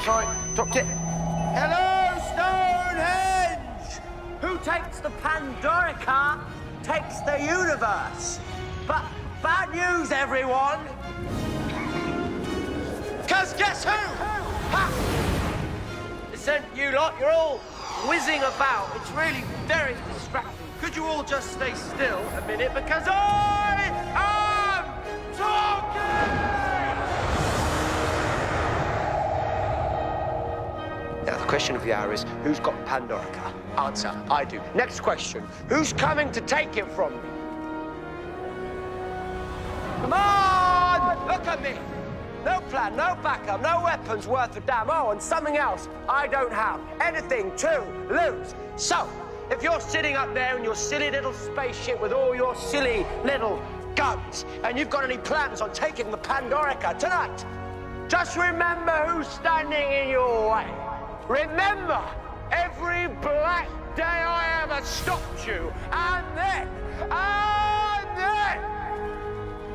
Sorry, dropped it. Hello, Stonehenge! Who takes the Pandorica takes the universe. But bad news, everyone. Because guess who? Ha! Listen, you lot, you're all whizzing about. It's really very distracting. Could you all just stay still a minute? Because I am talking! Now, the question of the hour is, who's got Pandorica? Answer, I do. Next question, who's coming to take it from me? Come on! Look at me! No plan, no backup, no weapons worth a damn. Oh, and something else I don't have. Anything to lose. So, if you're sitting up there in your silly little spaceship with all your silly little guns, and you've got any plans on taking the Pandorica tonight, just remember who's standing in your way. Remember every black day I ever stopped you, and then,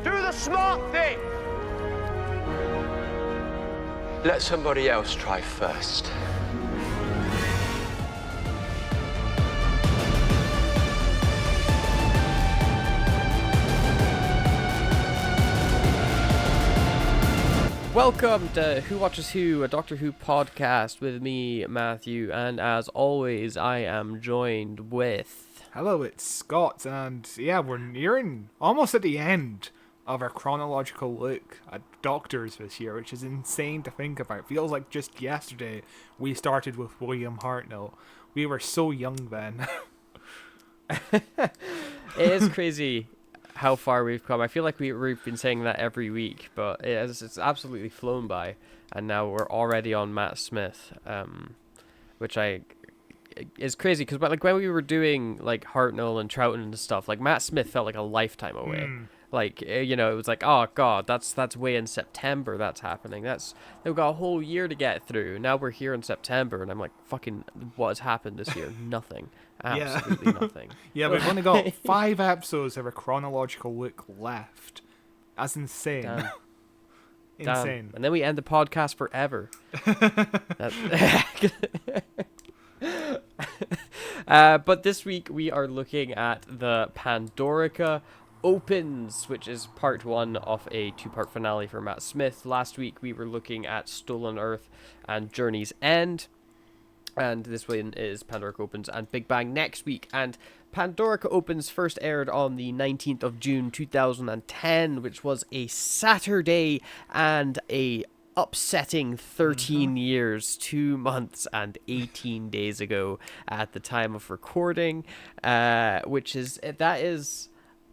do the smart thing. Let somebody else try first. Welcome to Who Watches Who, a Doctor Who podcast with me, Matthew, and as always, I am joined with... Hello, it's Scott, and yeah, we're nearing almost at the end of our chronological look at Doctors this year, which is insane to think about. It feels like just yesterday we started with William Hartnell. We were so young then. It is crazy how far we've come. I feel like we've been saying that every week, but it's absolutely flown by, and now we're already on Matt Smith, which is crazy because like when we were doing like Hartnell and Troughton and stuff, like Matt Smith felt like a lifetime away. Like, you know, it was like, oh god, that's way in September that's happening. They've got a whole year to get through. Now we're here in September, and I'm like, fucking, what has happened this year? Nothing. Absolutely nothing. Yeah, we've only got 5 episodes of a chronological look left. That's insane. Damn. Insane. Damn. And then we end the podcast forever. But this week we are looking at the Pandorica Opens, which is part 1 of a 2-part finale for Matt Smith. Last week we were looking at Stolen Earth and Journey's End, and this one is Pandorica Opens and Big Bang next week. And Pandorica Opens first aired on the 19th of June 2010, which was a Saturday, and a upsetting 13 years, 2 months and 18 days ago at the time of recording, which is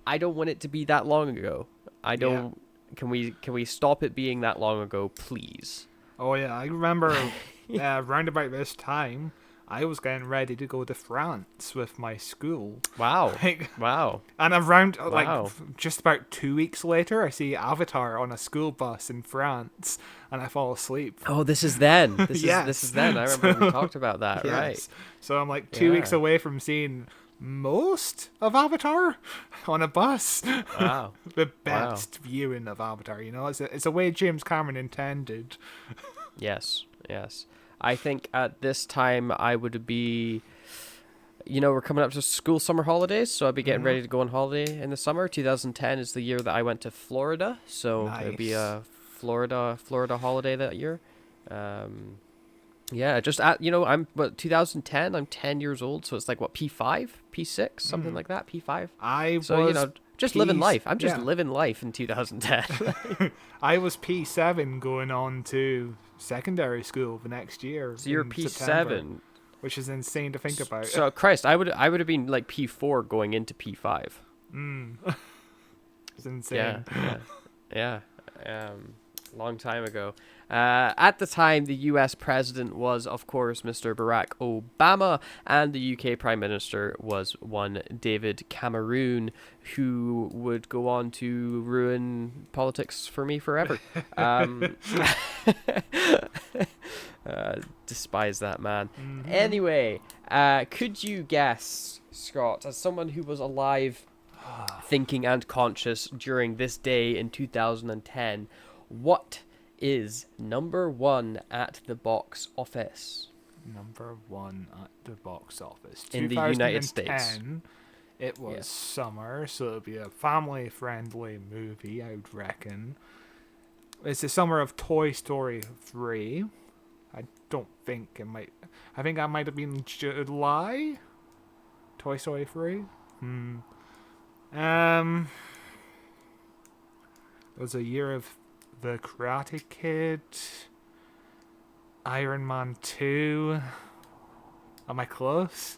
I don't want it to be that long ago. I don't. Yeah. Can we stop it being that long ago, please? Oh yeah, I remember round about this time, I was getting ready to go to France with my school. Wow. Wow. And around just about 2 weeks later, I see Avatar on a school bus in France, and I fall asleep. Oh, this is then. This Yes. is then. I remember we talked about that, Yes. right? So I'm like 2 weeks away from seeing most of Avatar on a bus. Wow. The best viewing of Avatar, you know? It's a way James Cameron intended. Yes. I think at this time I would be, you know, we're coming up to school summer holidays, so I'd be getting ready to go on holiday in the summer. 2010 is the year that I went to Florida, so it'd be a Florida holiday that year. Yeah, just at, you know, 2010, I'm 10 years old, so it's like, what, P5? P6? Something like that, P5? So, you know, just living life. I'm just living life in 2010. I was P7 going on to secondary school the next year. So you're P7. September, which is insane to think about. So, Christ, I would have been like P4 going into P5. It's insane. Yeah. Long time ago. At the time, the US president was, of course, Mr. Barack Obama, and the UK Prime Minister was one David Cameron, who would go on to ruin politics for me forever. Despise that man. Anyway, could you guess, Scott, as someone who was alive, thinking and conscious during this day in 2010, what is number 1 at the box office? Number 1 at the box office. In the United States. 2010, it was Yes. summer, so it'll be a family-friendly movie, I would reckon. It's the summer of Toy Story 3. I don't think it might... I think that might have been July? Toy Story 3? It was a year of The Karate Kid, Iron Man 2. Am I close?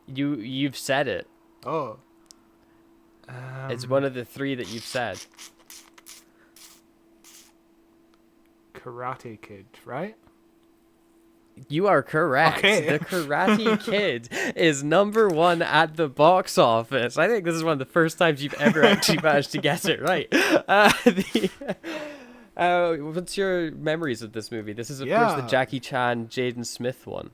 You've said it. Oh. It's one of the 3 that you've said. Karate Kid, right? You are correct. Okay. The Karate Kid is number 1 at the box office. I think this is one of the first times you've ever actually managed to get it right. What's your memories of this movie? This is, of course, the Jackie Chan, Jaden Smith one.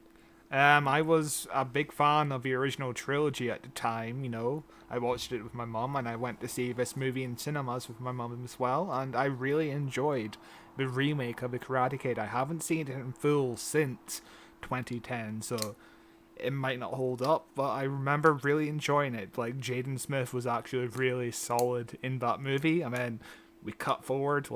I was a big fan of the original trilogy at the time, you know. I watched it with my mum, and I went to see this movie in cinemas with my mum as well, and I really enjoyed the remake of The Karate Kid. I haven't seen it in full since 2010, so it might not hold up, but I remember really enjoying it. Like, Jaden Smith was actually really solid in that movie. I mean, we cut forward,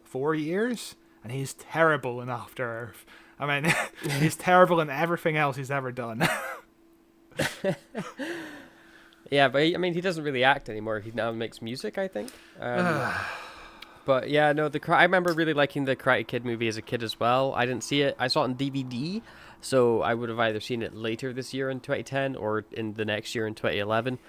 4 years, and he's terrible in After Earth. I mean, he's terrible in everything else he's ever done. Yeah, but I mean, he doesn't really act anymore. He now makes music, I think. But yeah, no, I remember really liking the Karate Kid movie as a kid as well. I didn't see it. I saw it on DVD, so I would have either seen it later this year in 2010 or in the next year in 2011.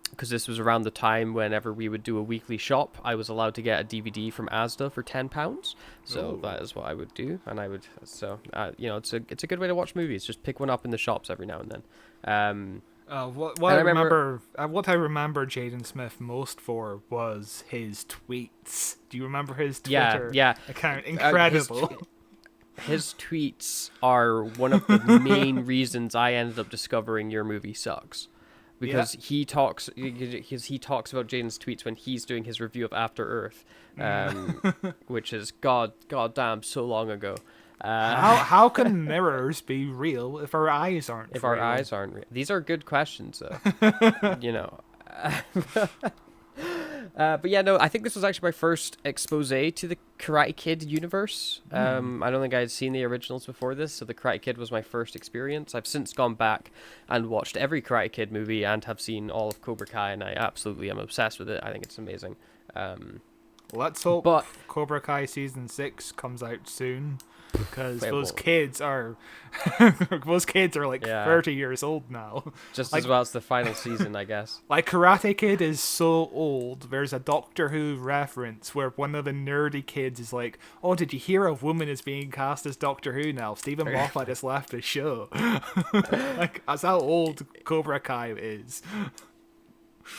Because this was around the time whenever we would do a weekly shop, I was allowed to get a DVD from Asda for £10. So that is what I would do, and I would. So you know, it's a good way to watch movies. Just pick one up in the shops every now and then. What I remember Jaden Smith most for was his tweets. Do you remember his Twitter account? Incredible. His tweets are one of the main reasons I ended up discovering your movie sucks. Because he talks about Jaden's tweets when he's doing his review of After Earth, which is goddamn so long ago. How can mirrors be real if our eyes aren't? If real? our eyes aren't real, these are good questions, though. You know. But yeah, no, I think this was actually my first expose to the Karate Kid universe. I don't think I had seen the originals before this, so the Karate Kid was my first experience. I've since gone back and watched every Karate Kid movie and have seen all of Cobra Kai, and I absolutely am obsessed with it. I think it's amazing. Let's hope Cobra Kai Season 6 comes out soon, because those kids are like 30 years old now. Just as well as the final season, I guess. Like, Karate Kid is so old. There's a Doctor Who reference where one of the nerdy kids is like, "Oh, did you hear a woman is being cast as Doctor Who now? Stephen Moffat has left the show." Like, that's how old Cobra Kai is.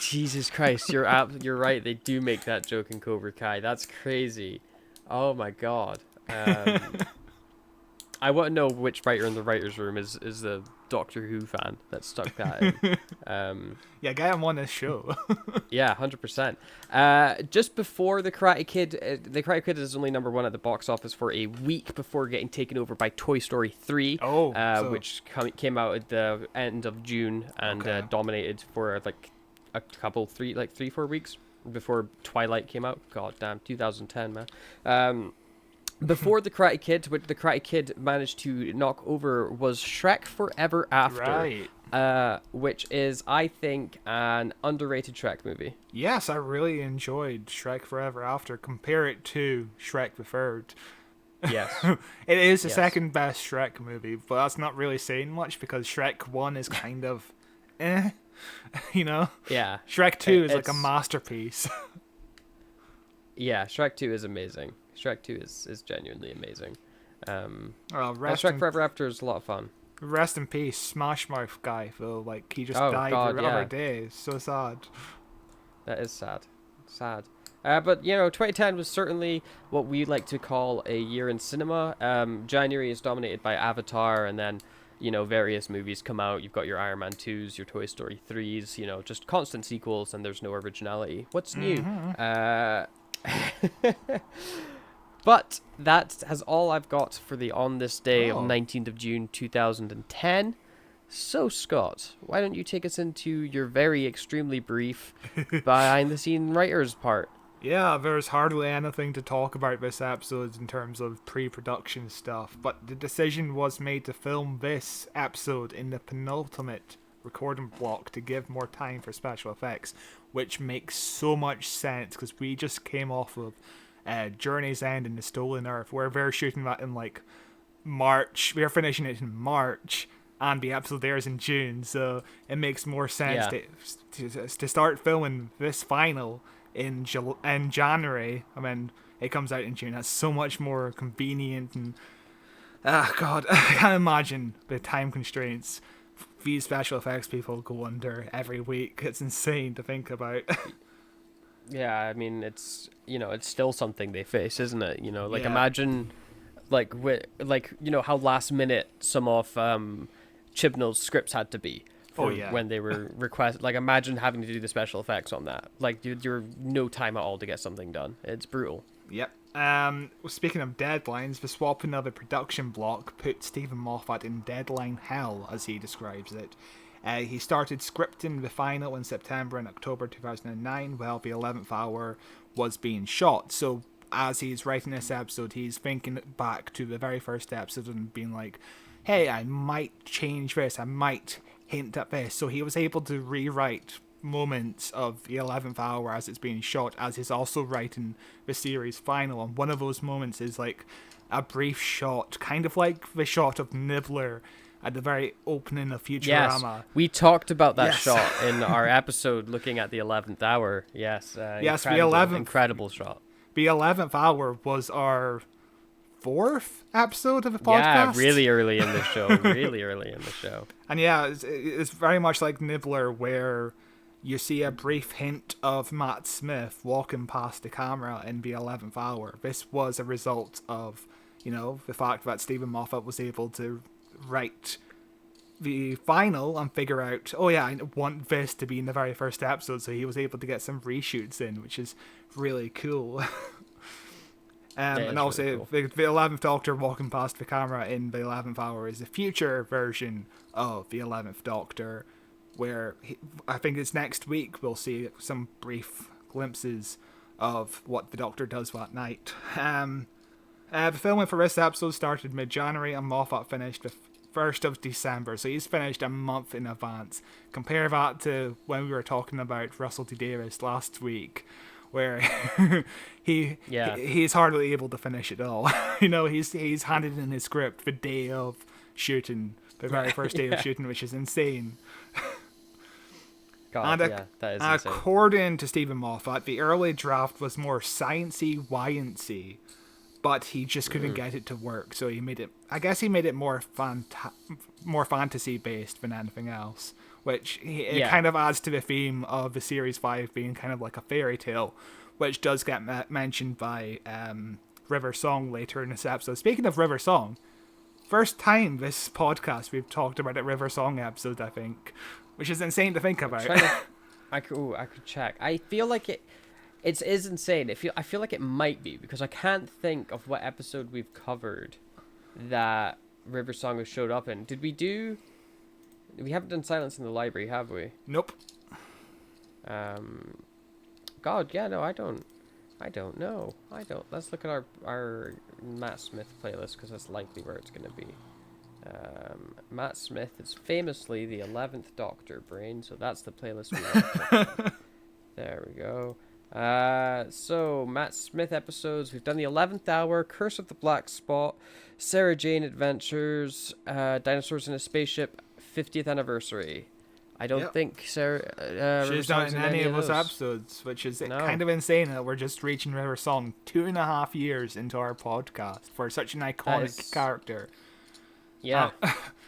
Jesus Christ, you're right. They do make that joke in Cobra Kai. That's crazy. Oh my god. I want to know which writer in the writer's room is the Doctor Who fan that stuck that in. Yeah, get him on this show. Yeah, 100%. Just before the Karate Kid is only number 1 at the box office for a week before getting taken over by Toy Story 3, which came out at the end of June and dominated for like a couple 3-4 weeks before Twilight came out. God damn, 2010, man. Before the Karate Kid, what the Karate Kid managed to knock over was Shrek Forever After, which is, I think, an underrated Shrek movie. Yes, I really enjoyed Shrek Forever After. Compare it to Shrek the Third. Yes. It is the second best Shrek movie, but that's not really saying much because Shrek 1 is kind of you know? Yeah. Shrek 2 is like a masterpiece. Yeah, Shrek 2 is amazing. Shrek 2 is genuinely amazing. Shrek Forever After is a lot of fun. Rest in peace, Smash Mouth guy, Phil. Like, he just died the other day. It's so sad. That is sad. Sad. But, you know, 2010 was certainly what we like to call a year in cinema. January is dominated by Avatar, and then, you know, various movies come out. You've got your Iron Man 2s, your Toy Story 3s, you know, just constant sequels, and there's no originality. What's new? But that has all I've got for the On This Day of Oh. 19th of June 2010. So, Scott, why don't you take us into your very extremely brief behind-the-scene writers part? Yeah, there's hardly anything to talk about this episode in terms of pre-production stuff, but the decision was made to film this episode in the penultimate recording block to give more time for special effects, which makes so much sense because we just came off of Journey's End in the Stolen Earth, where they're shooting that in like March. We're finishing it in March, and the episode airs in June, so it makes more sense to start filming this final in January. I mean, it comes out in June. That's so much more convenient, and God, I can't imagine the time constraints these special effects people go under every week. It's insane to think about. Yeah, I mean, it's still something they face, isn't it? Like, Yeah. imagine, like, how last minute some of Chibnall's scripts had to be for when they were requested. Like, imagine having to do the special effects on that. Like, you're no time at all to get something done. It's brutal. Yep. Speaking of deadlines, the swapping of the production block put Stephen Moffat in deadline hell, as he describes it. He started scripting the final in September and October 2009, while the 11th hour was being shot. So, as he's writing this episode, he's thinking back to the very first episode and being like, hey, I might change this, I might hint at this. So he was able to rewrite moments of the 11th hour as it's being shot, as he's also writing the series final. And one of those moments is like a brief shot, kind of like the shot of Nibbler at the very opening of Futurama. Yes, we talked about that Yes. shot in our episode looking at the 11th hour. Yes, Yes, the incredible, 11th incredible shot. The 11th hour was our 4th episode of the podcast. Yeah, really early in the show. Really early in the show. And yeah, it's very much like Nibbler, where you see a brief hint of Matt Smith walking past the camera in the 11th hour. This was a result of, the fact that Stephen Moffat was able to write the final and figure out, oh yeah, I want this to be in the very first episode, so he was able to get some reshoots in, which is really cool. And also, really cool. the 11th Doctor walking past the camera in the 11th hour is a future version of the 11th Doctor, where I think it's next week we'll see some brief glimpses of what the Doctor does that night. The filming for this episode started mid-January, and Moffat finished the 1st of December, so he's finished a month in advance. Compare that to when we were talking about Russell T Davies last week, where he's hardly able to finish it all. He's handed in his script the day of shooting, the very first day of shooting, which is insane. God, And that is insane. according to Stephen Moffat, the early draft was more sciencey, wyancy, but he just couldn't get it to work. So he made it more fantasy based than anything else, which it kind of adds to the theme of the series 5 being kind of like a fairy tale, which does get mentioned by River Song later in this episode. Speaking of River Song, first time this podcast we've talked about a River Song episode, I think, which is insane to think about. I could check. I feel like it is insane. I feel like it might be, because I can't think of what episode we've covered that River Song has showed up in. We haven't done Silence in the Library, have we? Nope. God, yeah, no, I don't know. Let's look at our Matt Smith playlist, because that's likely where it's going to be. Matt Smith is famously the 11th Doctor brain, so that's the playlist we have. There we go. So Matt Smith episodes. We've done the 11th Hour, Curse of the Black Spot, Sarah Jane Adventures, Dinosaurs in a Spaceship, 50th Anniversary. I don't think Sarah... She's not in any of those episodes, which is kind of insane that we're just reaching River Song 2.5 years into our podcast for such an iconic character. Yeah.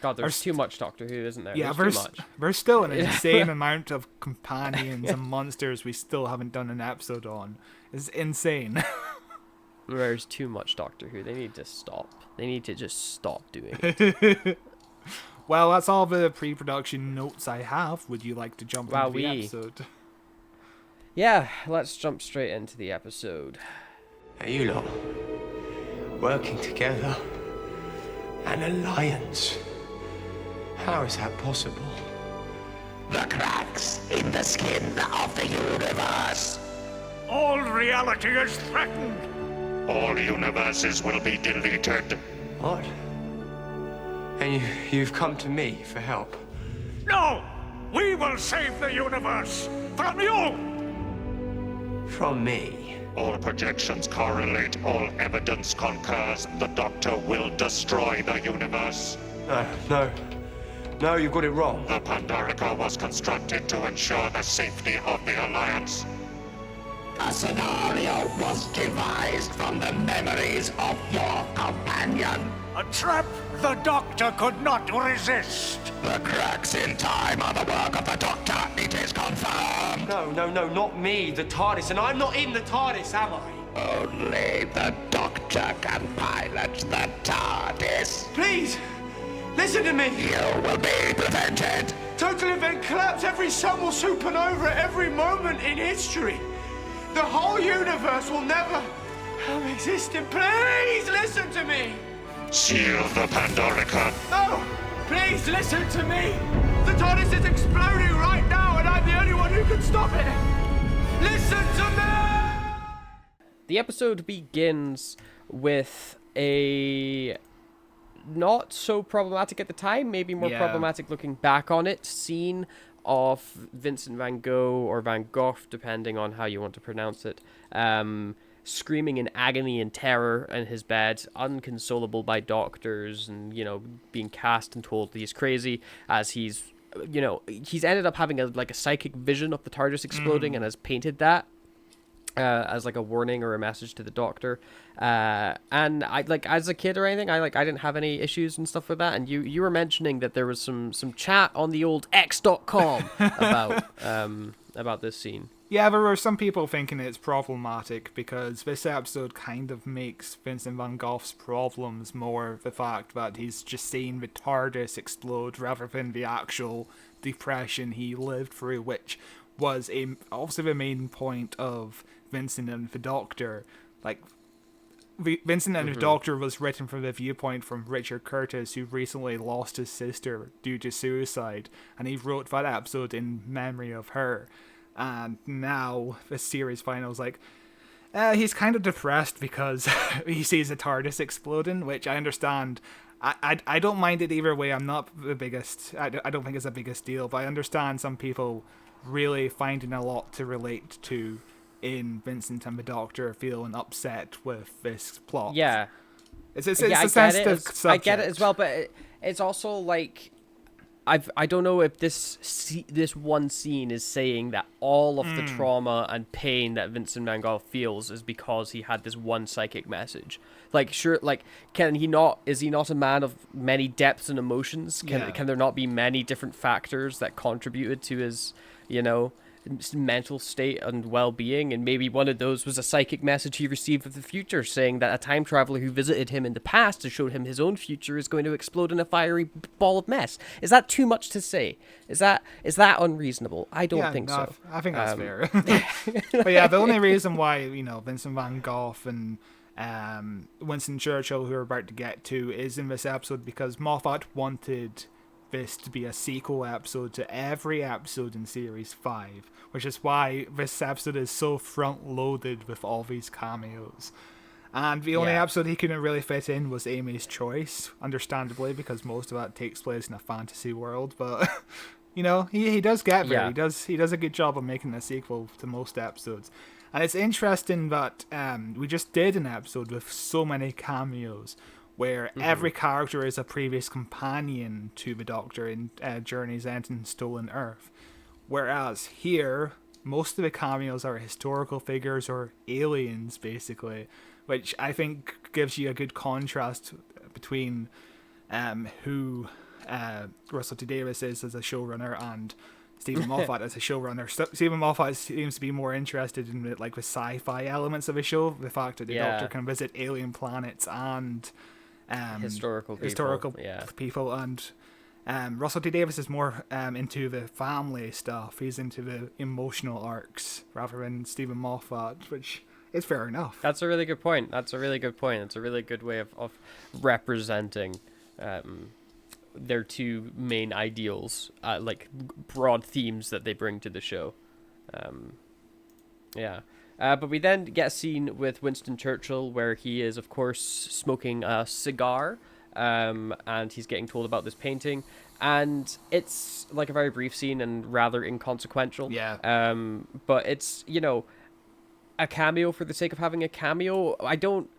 God, there's too much Doctor Who, isn't there? Yeah, there's too much. There's still an insane amount of companions and monsters we still haven't done an episode on. It's insane. There's too much Doctor Who. They need to stop. They need to just stop doing it. Well, that's all the pre-production notes I have. Would you like to jump into the episode? Yeah, let's jump straight into the episode. Hey, you lot. working together. An alliance. How is that possible? The cracks in the skin of the universe. All reality is threatened. All universes will be deleted. What? And you've come to me for help? No! We will save the universe from you! From me? All projections correlate, all evidence concurs. The Doctor will destroy the universe. No, you got it wrong. The Pandorica was constructed to ensure the safety of the Alliance. A scenario was devised from the memories of your companion. A trap the Doctor could not resist. The cracks in time are the work of the Doctor. It is confirmed. No, not me, the TARDIS, and I'm not in the TARDIS, am I? Only the Doctor can pilot the TARDIS. Please, listen to me. You will be prevented. Total event collapse, every sun will supernova at every moment in history. The whole universe will never have existed. Please listen to me. Seal the Pandorica. No, please listen to me. The TARDIS is exploding right now, and I'm the only one who can stop it. Listen to me. The episode begins with a not so problematic at the time, maybe more problematic looking back on it, scene of Vincent van Gogh or Van Gogh, depending on how you want to pronounce it, screaming in agony and terror in his bed, unconsolable by doctors, and, you know, being cast and told he's crazy, as he's ended up having a psychic vision of the TARDIS exploding and has painted that as like a warning or a message to the Doctor. And I, like, as a kid or anything, I didn't have any issues and stuff with that. And you were mentioning that there was some chat on the old X.com about this scene. Yeah, there were some people thinking it's problematic because this episode kind of makes Vincent van Gogh's problems more the fact that he's just seeing the TARDIS explode rather than the actual depression he lived through, which was obviously the main point of Vincent and the Doctor. Like, Vincent and the Doctor was written from the viewpoint from Richard Curtis, who recently lost his sister due to suicide, and he wrote that episode in memory of her. And now the series finals, like, he's kind of depressed because he sees the TARDIS exploding, which I understand. I don't mind it either way. I'm not the biggest. I don't think it's the biggest deal, but I understand some people really finding a lot to relate to in Vincent and the Doctor feeling upset with this plot. Yeah. It's a sensitive subject. I get it as well, but it's also like, I don't know if this one scene is saying that all of the trauma and pain that Vincent van Gogh feels is because he had this one psychic message. Like, sure, like, is he not a man of many depths and emotions? Can there not be many different factors that contributed to his, mental state and well-being? And maybe one of those was a psychic message he received of the future, saying that a time traveler who visited him in the past and showed him his own future is going to explode in a fiery ball of mess. Is that too much to say? Is that unreasonable? I don't think so. I think that's fair. But yeah, the only reason why Vincent van Gogh and Winston Churchill, who we're about to get to, is in this episode because Moffat wanted this to be a sequel episode to every episode in Series 5, which is why this episode is so front-loaded with all these cameos. And the only episode he couldn't really fit in was Amy's Choice, understandably, because most of that takes place in a fantasy world, but he does get there. He does a good job of making a sequel to most episodes. And it's interesting that we just did an episode with so many cameos, where every character is a previous companion to the Doctor in Journey's End and Stolen Earth. Whereas here, most of the cameos are historical figures or aliens, basically, which I think gives you a good contrast between who Russell T Davies is as a showrunner and Stephen Moffat as a showrunner. Stephen Moffat seems to be more interested in the sci-fi elements of the show, the fact that the Doctor can visit alien planets and historical people, and Russell T Davies is more into the family stuff. He's into the emotional arcs rather than Stephen Moffat, which it's fair enough. That's a really good point. It's a really good way of representing their two main ideals, like broad themes that they bring to the show. But we then get a scene with Winston Churchill where he is, of course, smoking a cigar, and he's getting told about this painting. And it's like a very brief scene and rather inconsequential. Yeah. But it's, a cameo for the sake of having a cameo. I don't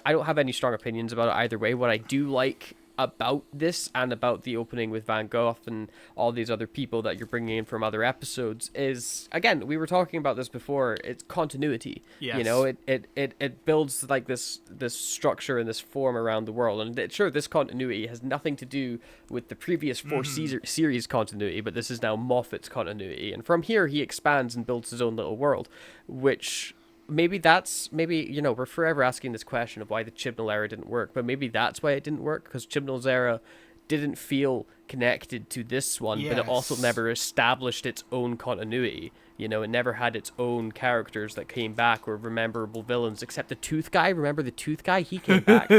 have any strong opinions about it either way. What I do like about this and about the opening with Van Gogh and all these other people that you're bringing in from other episodes is, again, we were talking about this before, it's continuity. Yes. It builds like this structure and this form around the world, and sure, this continuity has nothing to do with the previous four series continuity, but this is now Moffat's continuity, and from here he expands and builds his own little world, which maybe we're forever asking this question of why the Chibnall era didn't work, but maybe that's why it didn't work, because Chibnall's era didn't feel connected to this one, but it also never established its own continuity. It never had its own characters that came back or memorable villains, except the Tooth Guy. Remember the Tooth Guy? He came back.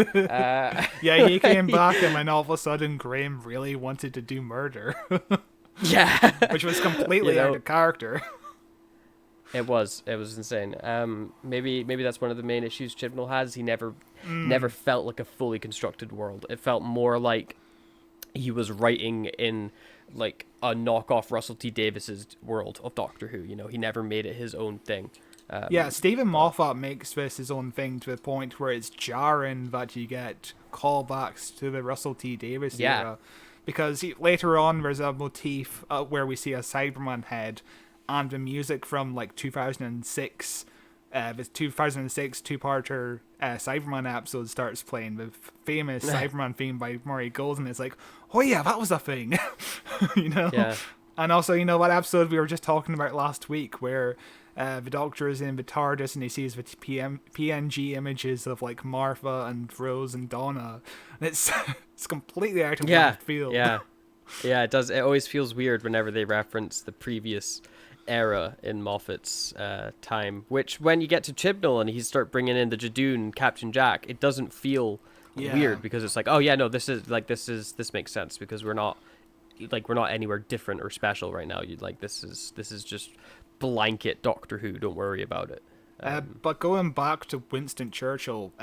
Yeah, he came back, and then all of a sudden Graham really wanted to do murder. Yeah. Which was completely out of character. It was insane. Maybe that's one of the main issues Chibnall has. He never felt like a fully constructed world. It felt more like he was writing in like a knockoff Russell T Davis's world of Doctor Who. He never made it his own thing. Stephen Moffat makes this his own thing to the point where it's jarring that you get callbacks to the Russell T Davis era, because later on there's a motif where we see a Cyberman head. And the music from like 2006, the 2006 two-parter Cyberman episode starts playing, the famous Cyberman theme by Murray Gold, and it's like, oh yeah, that was a thing, Yeah. And also, that episode we were just talking about last week, where the Doctor is in the TARDIS and he sees the PNG images of like Martha and Rose and Donna, and it's completely out of left field. Yeah, it does. It always feels weird whenever they reference the previous era in Moffat's time, which when you get to Chibnall and he start bringing in the Jadoon and Captain Jack, it doesn't feel weird, because it's like, oh yeah, no, this makes sense, because we're not anywhere different or special right now. This is just blanket Doctor Who, don't worry about it. But going back to Winston Churchill,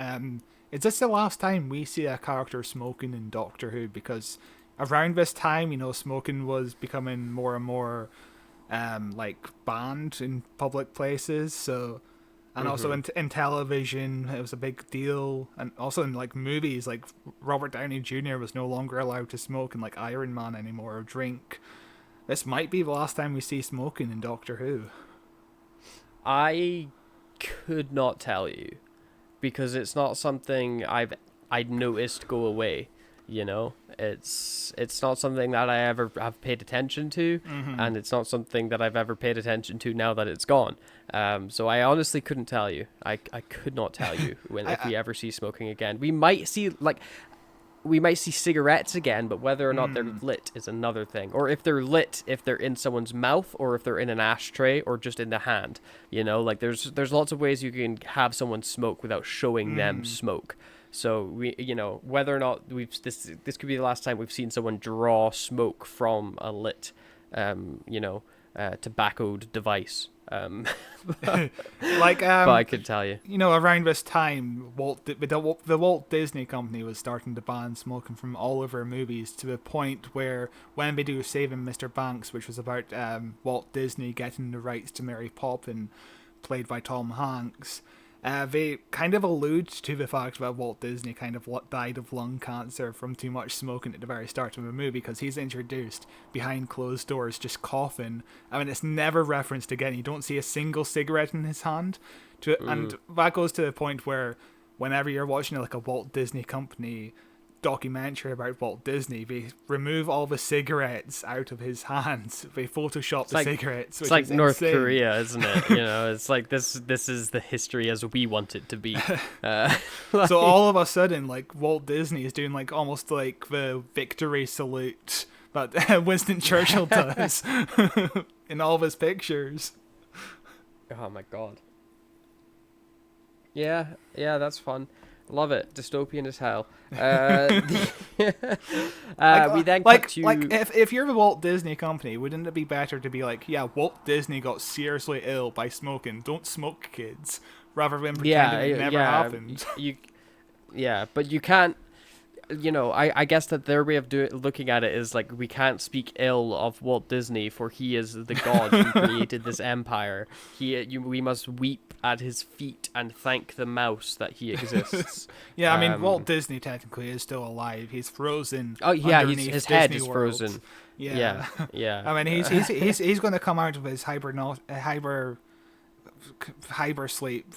is this the last time we see a character smoking in Doctor Who? Because around this time, smoking was becoming more and more banned in public places, so, and also in television it was a big deal, and also in like movies, like Robert Downey Jr. was no longer allowed to smoke in like Iron Man anymore or drink. This might be the last time we see smoking in Doctor Who. I could not tell you, because it's not something I'd noticed go away. It's not something that I ever have paid attention to, and it's not something that I've ever paid attention to now that it's gone. So I honestly couldn't tell you. I could not tell you if we ever see smoking again. We might see cigarettes again, but whether or not they're lit is another thing. Or if they're lit, if they're in someone's mouth, or if they're in an ashtray, or just in the hand. There's lots of ways you can have someone smoke without showing them smoke. So whether or not this could be the last time we've seen someone draw smoke from a lit, tobaccoed device. But I could tell you. Around this time, the Walt Disney Company was starting to ban smoking from all of their movies, to the point where when they do Saving Mr. Banks, which was about Walt Disney getting the rights to Mary Poppins, played by Tom Hanks, they kind of allude to the fact that Walt Disney kind of died of lung cancer from too much smoking at the very start of the movie, because he's introduced behind closed doors just coughing. I mean, it's never referenced again. You don't see a single cigarette in his hand. And that goes to the point where whenever you're watching like a Walt Disney Company documentary about Walt Disney, they remove all the cigarettes out of his hands. They Photoshop the cigarettes. It's like North Korea, isn't it? It's like this is the history as we want it to be. So all of a sudden, like, Walt Disney is doing like almost like the victory salute that Winston Churchill does in all of his pictures. Oh my god. Yeah, that's fun. Love it. Dystopian as hell. We then cut to... if you're the Walt Disney Company, wouldn't it be better to be like, yeah, Walt Disney got seriously ill by smoking. Don't smoke, kids, rather than pretending it never happened. But you can't. I guess that their way of looking at it is like, we can't speak ill of Walt Disney, for he is the god who created this empire. We must weep at his feet and thank the mouse that he exists. I mean, Walt Disney technically is still alive. He's frozen. Oh yeah, his Disney head is World. frozen. Yeah. I mean, he's going to come out of his hyper sleep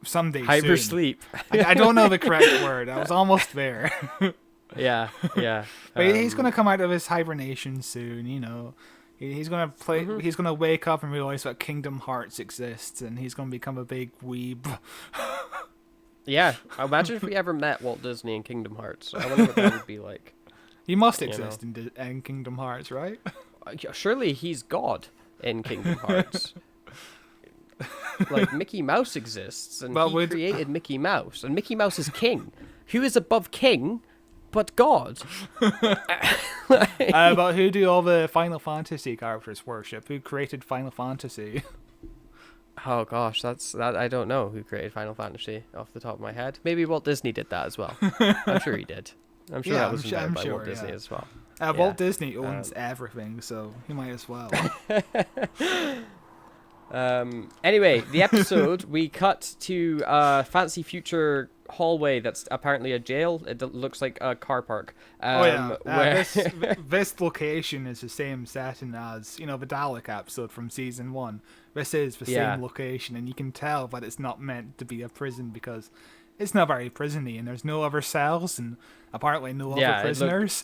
someday Hyper soon. sleep. I don't know the correct word. I was almost there. Yeah. But he's going to come out of his hibernation soon, He's going to play. Mm-hmm. He's going to wake up and realize that Kingdom Hearts exists, and he's going to become a big weeb. Yeah. Imagine if we ever met Walt Disney in Kingdom Hearts. I wonder what that would be like. He must exist in Kingdom Hearts, right? Surely he's God in Kingdom Hearts. Like, Mickey Mouse exists, and he created Mickey Mouse, and Mickey Mouse is king. Who is above king but God? But who do all the Final Fantasy characters worship? Who created Final Fantasy? Oh gosh, that I don't know who created Final Fantasy off the top of my head. Maybe Walt Disney did that as well. I'm sure he did. I'm sure that was invented by Walt Disney as well. Walt Disney owns everything, so he might as well. Anyway, the episode, we cut to a fancy future hallway that's apparently a jail. It looks like a car park. This location is the same setting as, the Dalek episode from season 1. This is the same location, and you can tell that it's not meant to be a prison because it's not very prison-y, and there's no other cells, and apparently no other prisoners.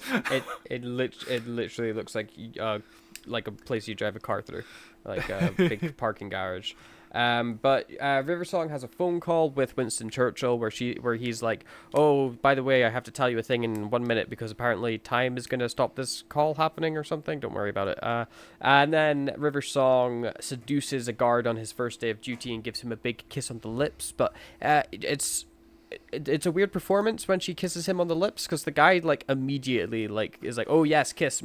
It literally looks like a place you drive a car through, like a big parking garage. But Riversong has a phone call with Winston Churchill where he's like, oh, by the way, I have to tell you a thing in 1 minute because apparently time is going to stop this call happening or something. Don't worry about it. And then Riversong seduces a guard on his first day of duty and gives him a big kiss on the lips. But it's a weird performance when she kisses him on the lips because the guy immediately is like, oh yes, kiss.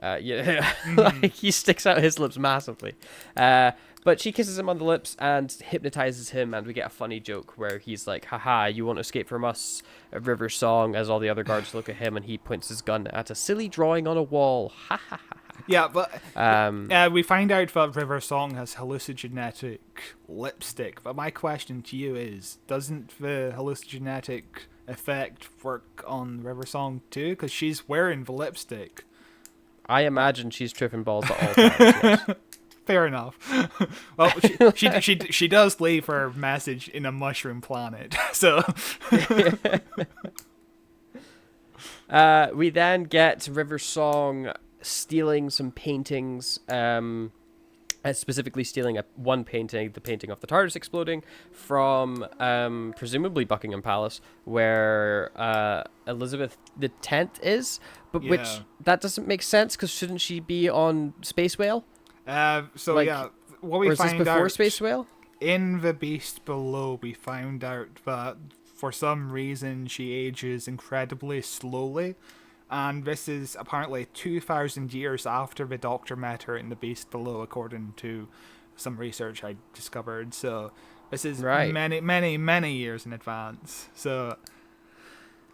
Like he sticks out his lips massively. But she kisses him on the lips and hypnotizes him, and we get a funny joke where he's like, haha, you won't escape from us, Riversong, as all the other guards look at him and he points his gun at a silly drawing on a wall. Ha ha ha. Yeah, but we find out that Riversong has hallucinogenic lipstick. But my question to you is, doesn't the hallucinogenic effect work on Riversong too? Because she's wearing the lipstick. I imagine she's tripping balls at all times, yes. Fair enough. Well, she does leave her message in a mushroom planet, so... We then get Riversong stealing some paintings, specifically stealing one painting, the painting of the TARDIS exploding, from presumably Buckingham Palace, where Elizabeth X is, but which that doesn't make sense because shouldn't she be on Space Whale? What we find out Space Whale? In The Beast Below, we found out that for some reason she ages incredibly slowly, and this is apparently 2,000 years after the Doctor met her in The Beast Below, according to some research I discovered. So this is many, many, many years in advance. So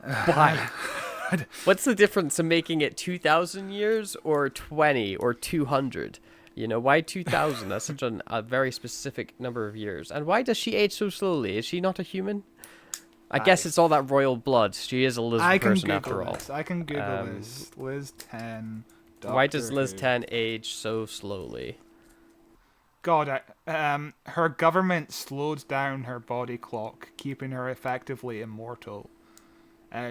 why? What's the difference in making it 2,000 years or 20 or 200? Why 2,000? That's such a very specific number of years. And why does she age so slowly? Is she not a human? I guess it's all that royal blood. She is a Liz person after all. I can Google this. Liz 10. Why does Liz 10 age so slowly? God, her government slowed down her body clock, keeping her effectively immortal.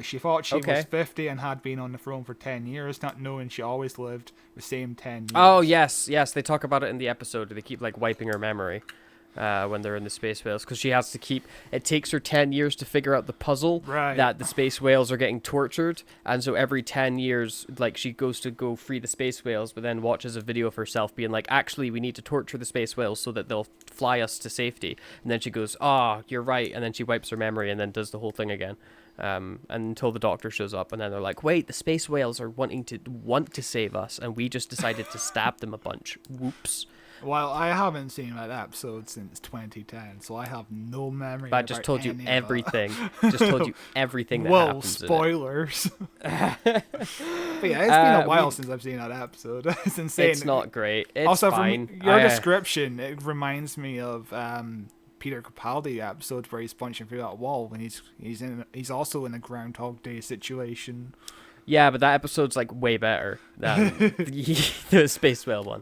She thought she was 50 and had been on the throne for 10 years, not knowing she always lived the same 10 years. Oh, yes, they talk about it in the episode. They keep, wiping her memory. when they're in the space whales, because she has to keep. It takes her 10 years to figure out the puzzle that the space whales are getting tortured, and so every 10 years, like, she goes to go free the space whales, but then watches a video of herself being like, actually, we need to torture the space whales so that they'll fly us to safety. And then she goes, you're right, and then she wipes her memory and then does the whole thing again. And until the doctor shows up, and then they're like, wait, the space whales are want to save us, and we just decided to stab them a bunch. Whoops. Well, I haven't seen that episode since 2010, so I have no memory. But I just told you everything. Just told you everything that well, happens. Spoilers. But yeah, it's been a while since I've seen that episode. It's insane. It's not great. It's also, fine. From your description, it reminds me of Peter Capaldi episode where he's punching through that wall, and he's also in a Groundhog Day situation. Yeah, but that episode's like way better than the space whale one.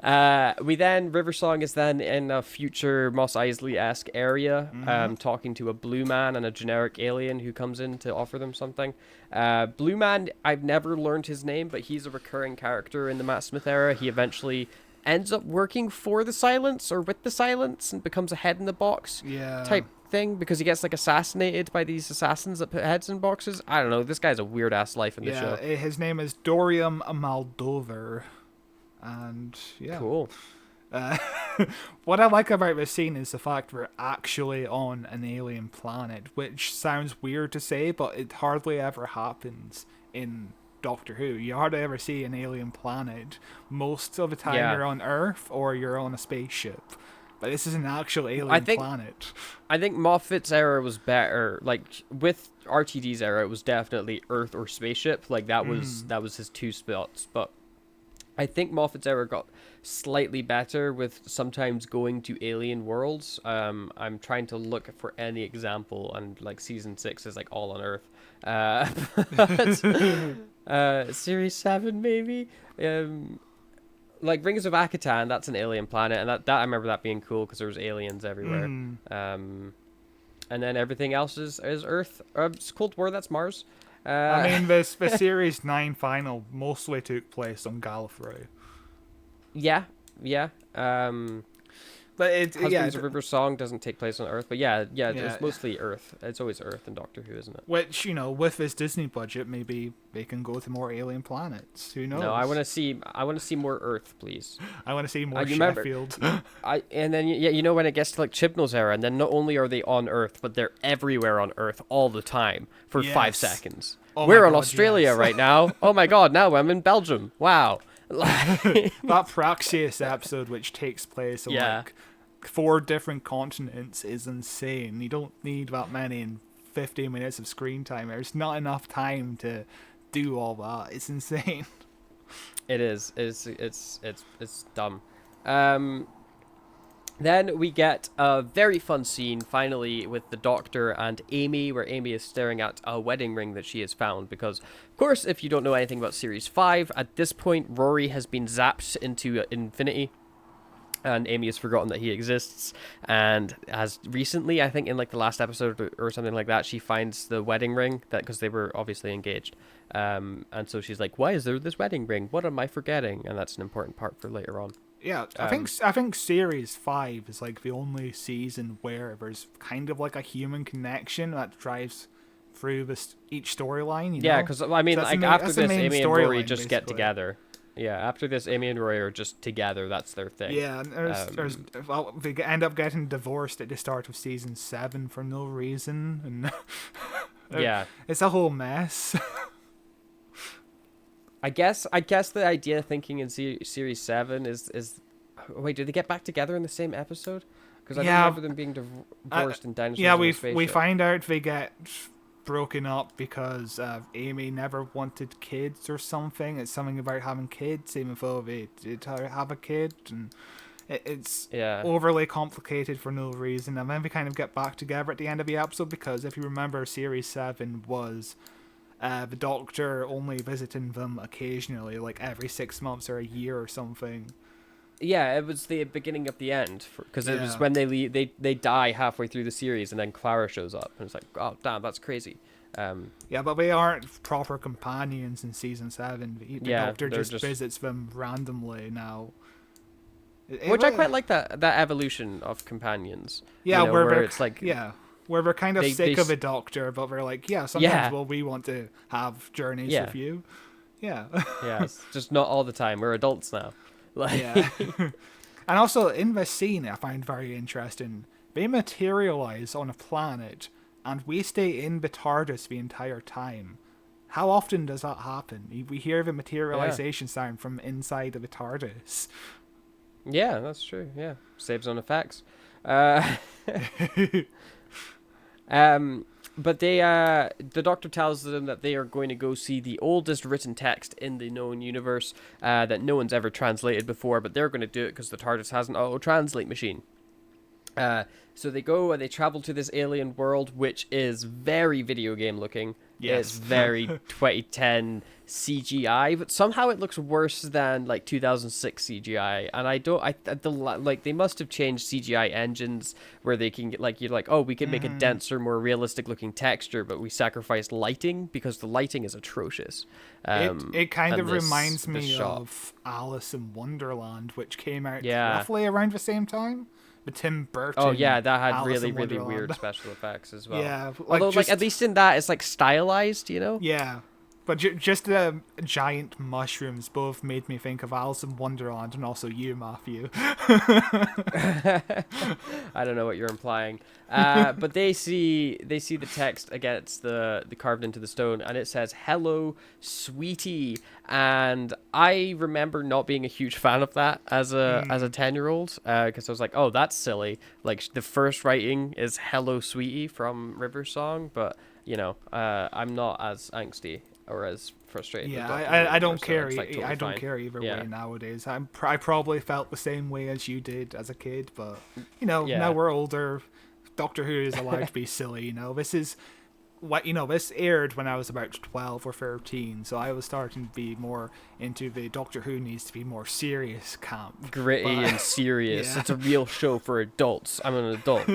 River Song is then in a future Mos Eisley-esque area, talking to a blue man and a generic alien who comes in to offer them something. Blue Man, I've never learned his name, but he's a recurring character in the Matt Smith era. He eventually ends up working for the Silence or with the Silence and becomes a head in the box type thing, because he gets like assassinated by these assassins that put heads in boxes. I don't know, this guy's a weird ass life in the show. His name is Dorium Moldover, and cool. What I like about this scene is the fact we're actually on an alien planet, which sounds weird to say, but it hardly ever happens in Doctor Who. You hardly ever see an alien planet. Most of the time you're on Earth or you're on a spaceship. But this is an actual alien planet. I think Moffat's era was better. Like, with RTD's era, it was definitely Earth or spaceship. Like, that was his two spots. But I think Moffat's era got slightly better with sometimes going to alien worlds. I'm trying to look for any example, and like season 6 is like all on Earth. Series 7 maybe. Like Rings of Akatan, that's an alien planet, and that I remember that being cool because there was aliens everywhere. And then everything else is Earth. It's Cold War, that's Mars. I mean, the Series 9 final mostly took place on Gallifrey. Yeah. But Husbands of River Song doesn't take place on Earth, but it's mostly Earth. It's always Earth in Doctor Who, isn't it? Which, with this Disney budget, maybe they can go to more alien planets. Who knows? No, I want to see more Earth, please. I want to see more Sheffield. And then when it gets to like Chibnall's era, and then not only are they on Earth, but they're everywhere on Earth all the time for 5 seconds. We're in Australia right now. Oh my god, now I'm in Belgium. Wow. That Praxeus episode, which takes place on like 4 different continents, is insane. You don't need that many in 15 minutes of screen time. There's not enough time to do all that. It's insane. It is. It's dumb. Then we get a very fun scene, finally, with the Doctor and Amy, where Amy is staring at a wedding ring that she has found. Because, of course, if you don't know anything about Series 5, at this point, Rory has been zapped into infinity. And Amy has forgotten that he exists. And as recently, I think in like the last episode or something like that, she finds the wedding ring, because they were obviously engaged. And so she's like, why is there this wedding ring? What am I forgetting? And that's an important part for later on. Yeah, I think Series 5 is like the only season where there's kind of like a human connection that drives through each storyline. Yeah, because I mean, like after this, Amy and Rory just get together. Yeah, after this, Amy and Rory are just together. That's their thing. Yeah, and they end up getting divorced at the start of season 7 for no reason, and it's a whole mess. I guess the idea thinking in Series 7 is wait, do they get back together in the same episode? Because I don't remember them being divorced in Dinosaurs. Yeah, we find out they get broken up because Amy never wanted kids or something. It's something about having kids, even though they did have a kid, and it's overly complicated for no reason. And then we kind of get back together at the end of the episode, because if you remember, Series 7 was the Doctor only visiting them occasionally, like every 6 months or a year or something. Yeah, it was the beginning of the end, because it was when they leave, they die halfway through the series, and then Clara shows up, and it's like, oh damn, that's crazy. Yeah, but they aren't proper companions in season 7. The Doctor just visits them randomly now. Which I quite like that evolution of companions. Yeah, you know, where it's like where we're kind of sick of a doctor, but we're like, sometimes we want to have journeys with you. Yeah. Yeah, it's just not all the time. We're adults now. Like, yeah. And also in this scene, I find very interesting. They materialize on a planet, and we stay in the TARDIS the entire time. How often does that happen? We hear the materialization sound from inside of the TARDIS. Yeah, that's true. Yeah, saves on effects. But the Doctor tells them that they are going to go see the oldest written text in the known universe that no one's ever translated before, but they're going to do it because the TARDIS has an auto-translate machine. So they go and they travel to this alien world, which is very video game looking. Yes. It's very 2010 CGI, but somehow it looks worse than like 2006 CGI. And they must have changed CGI engines where they can get we can make a denser, more realistic looking texture, but we sacrificed lighting because the lighting is atrocious. It kind of reminds me of Alice in Wonderland, which came out roughly around the same time. The Tim Burton. Oh yeah, that had Alice really in weird special effects as well. Yeah, although at least in that it's like stylized, you know. Yeah, but just the giant mushrooms both made me think of Alice in Wonderland, and also you, Matthew. I don't know what you're implying, but they see the text against the carved into the stone, and it says "Hello, sweetie." And I remember not being a huge fan of that as a 10-year-old, because I was like, oh, that's silly. Like the first writing is "Hello, sweetie" from River Song, but I'm not as angsty or as frustrated. Yeah, with I don't so care. totally I don't fine. care either way nowadays. I probably felt the same way as you did as a kid, but now we're older. Doctor Who is allowed to be silly. This is this aired when I was about 12 or 13, so I was starting to be more into the Doctor Who needs to be more serious camp. Gritty and serious. Yeah. It's a real show for adults. I'm an adult.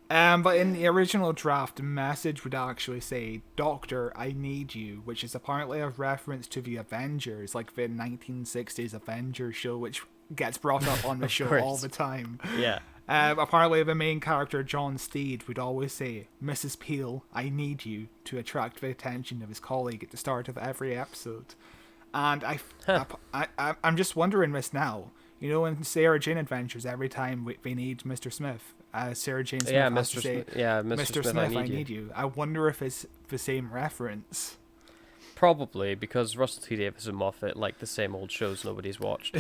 But in the original draft, the message would actually say, "Doctor, I need you," which is apparently a reference to the Avengers, like the 1960s Avengers show, which gets brought up on the show all the time. Yeah. Apparently, the main character, John Steed, would always say, "Mrs. Peel, I need you," to attract the attention of his colleague at the start of every episode. And I'm just wondering this now. In Sarah Jane Adventures, every time they need Mr. Smith, Sarah Jane Smith has to say, Mr. Smith, I need you. I wonder if it's the same reference. Probably, because Russell T Davies and Moffat like the same old shows nobody's watched.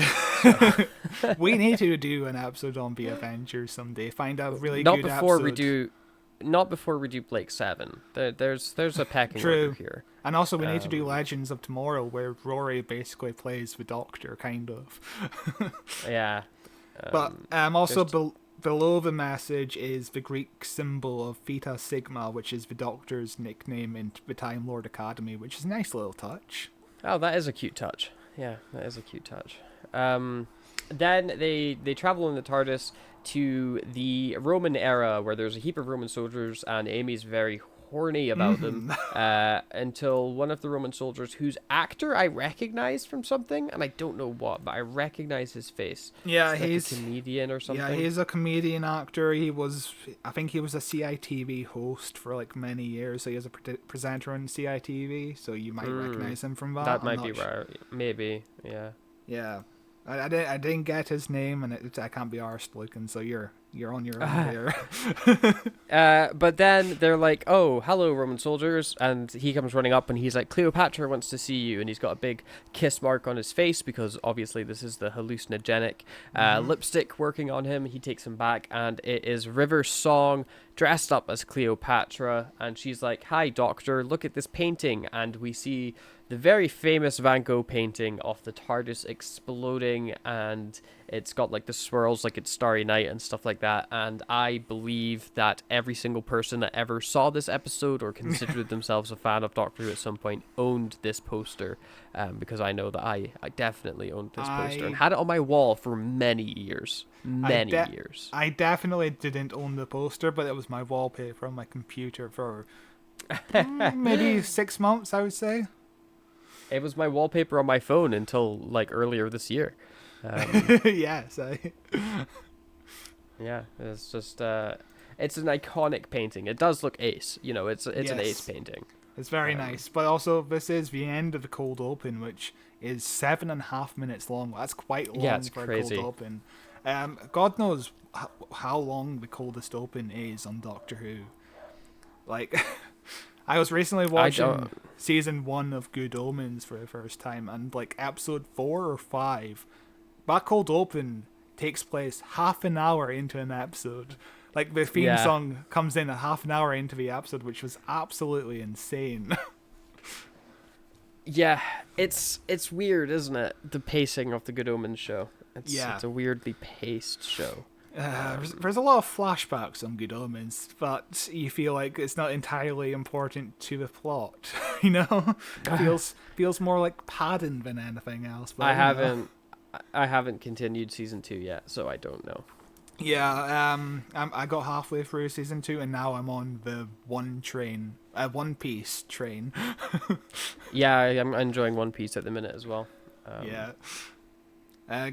We need to do an episode on the Avengers someday. Find a really good episode. Not before we do Blake 7. There's a packing order here. And also we need to do Legends of Tomorrow, where Rory basically plays the Doctor, kind of. Yeah. But also below the message is the Greek symbol of Theta Sigma, which is the Doctor's nickname in the Time Lord Academy, which is a nice little touch. Oh, that is a cute touch. Yeah, that is a cute touch. Then they travel in the TARDIS to the Roman era, where there's a heap of Roman soldiers, and Amy's very horny about them, until one of the Roman soldiers, whose actor I recognize from something, and I don't know what, but I recognize his face. Yeah, he's like a comedian or something. Yeah, he's a comedian actor. I think he was a CITV host for like many years, so he was a presenter on CITV, so you might recognize him from that. That might be right. Maybe, yeah. Yeah. I didn't get his name, and I can't be arsed looking, so you're on your own there. But then they're like, "Oh, hello, Roman soldiers," and he comes running up, and he's like, "Cleopatra wants to see you," and he's got a big kiss mark on his face because obviously this is the hallucinogenic lipstick working on him. He takes him back, and it is River Song dressed up as Cleopatra, and she's like, "Hi, Doctor, look at this painting," and we see the very famous Van Gogh painting of the TARDIS exploding, and it's got like the swirls like it's Starry Night and stuff like that. And I believe that every single person that ever saw this episode or considered themselves a fan of Doctor Who at some point owned this poster, because I know that I definitely owned this poster and had it on my wall for many years. Years. I definitely didn't own the poster, but it was my wallpaper on my computer for maybe 6 months, I would say. It was my wallpaper on my phone until like earlier this year. Yes. Yeah, it's just it's an iconic painting. It does look ace. You know, it's an Yes. ace painting. It's very nice. But also, this is the end of the cold open, which is 7.5 minutes long. That's quite long it's for crazy. a cold open. God knows how long the coldest open is on Doctor Who. Like, I was recently watching season 1 of Good Omens for the first time, and like episode 4 or 5, that cold open takes place half an hour into an episode. Like, the theme song comes in a half an hour into the episode, which was absolutely insane. Yeah, it's weird, isn't it? The pacing of the Good Omens show. It's a weirdly paced show. There's a lot of flashbacks on Good Omens, but you feel like it's not entirely important to the plot. You know, feels more like padding than anything else. But I haven't continued season 2 yet, so I don't know. Yeah, I got halfway through season 2, and now I'm on the One Piece train. Yeah, I'm enjoying One Piece at the minute as well.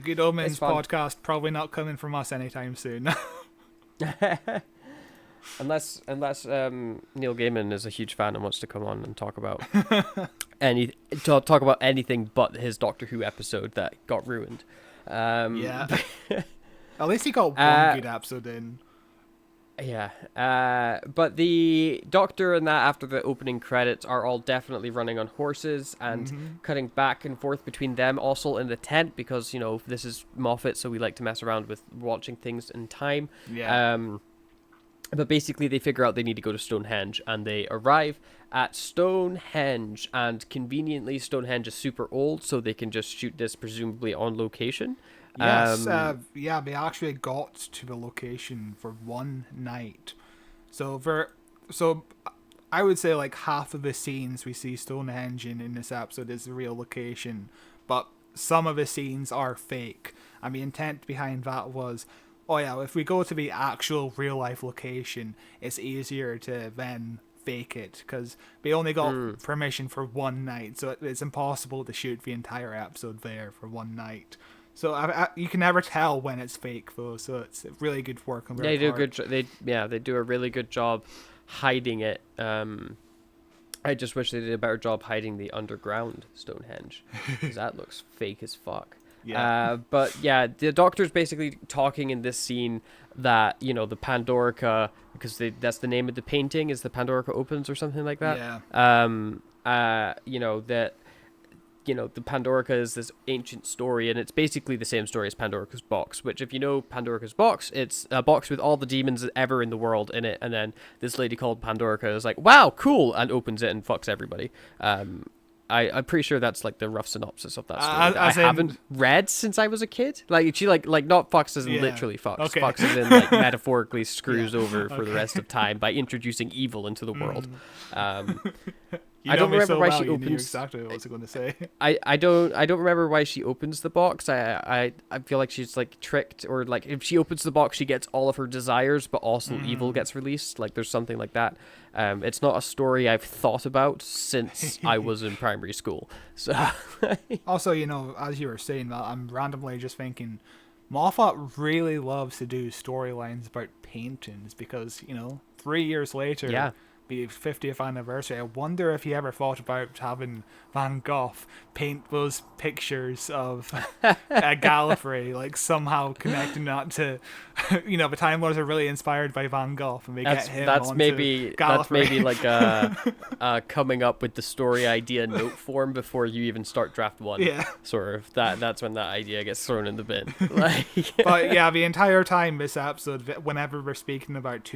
Good Omens fun. podcast probably not coming from us anytime soon. Unless Neil Gaiman is a huge fan and wants to come on and talk about talk about anything but his Doctor Who episode that got ruined. Yeah. At least he got one good episode in. Yeah. But the Doctor and that after the opening credits are all definitely running on horses and cutting back and forth between them, also in the tent, because, you know, this is Moffat, so we like to mess around with watching things in time. Yeah. But basically they figure out they need to go to Stonehenge, and they arrive at Stonehenge, and conveniently Stonehenge is super old, so they can just shoot this presumably on location. Yes, they actually got to the location for one night. So I would say like half of the scenes we see Stonehenge in this episode is the real location, but some of the scenes are fake. And the intent behind that was, if we go to the actual real life location, it's easier to then fake it, because they only got permission for one night, so it's impossible to shoot the entire episode there for one night. So you can never tell when it's fake, though. So it's really good work on their part. They do a really good job hiding it. I just wish they did a better job hiding the underground Stonehenge, because that looks fake as fuck. Yeah. But yeah, the Doctor's basically talking in this scene that, you know, the Pandorica, because that's the name of the painting, is the Pandorica Opens or something like that. Yeah. The Pandorica is this ancient story, and it's basically the same story as Pandorica's Box, which, if you know Pandorica's Box, it's a box with all the demons ever in the world in it, and then this lady called Pandorica is like, wow, cool, and opens it and fucks everybody. I'm pretty sure that's like the rough synopsis of that story that I haven't read since I was a kid. Like, she like not fucks as in literally fucks. Okay. Fucks as in like metaphorically screws over for the rest of time by introducing evil into the world. I don't remember why she opens. You knew exactly what I was going to say. I don't remember why she opens the box. I feel like she's like tricked, or like if she opens the box, she gets all of her desires, but also evil gets released. Like there's something like that. It's not a story I've thought about since I was in primary school. So also, you know, as you were saying that, I'm randomly just thinking, Moffat really loves to do storylines about paintings, because, you know, 3 years later. Yeah. The 50th anniversary, I wonder if he ever thought about having Van Gogh paint those pictures of Gallifrey, like somehow connecting that to, you know, the Time Lords are really inspired by Van Gogh, and they get him onto Gallifrey. That's maybe like coming up with the story idea note form before you even start draft one. Yeah, sort of. That's when that idea gets thrown in the bin. Like, but yeah, the entire time this episode, whenever we're speaking about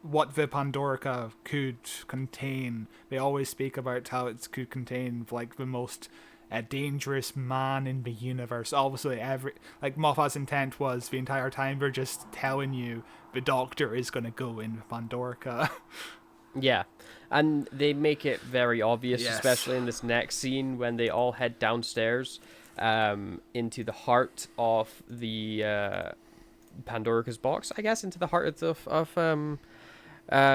what the Pandorica could contain, they always speak about how it could contain like the most dangerous man in the universe. Obviously, Moffat's intent was the entire time they're just telling you the Doctor is going to go in with Pandorica. Yeah, and they make it very obvious, especially in this next scene when they all head downstairs into the heart of the Pandorica's box, I guess, into the heart of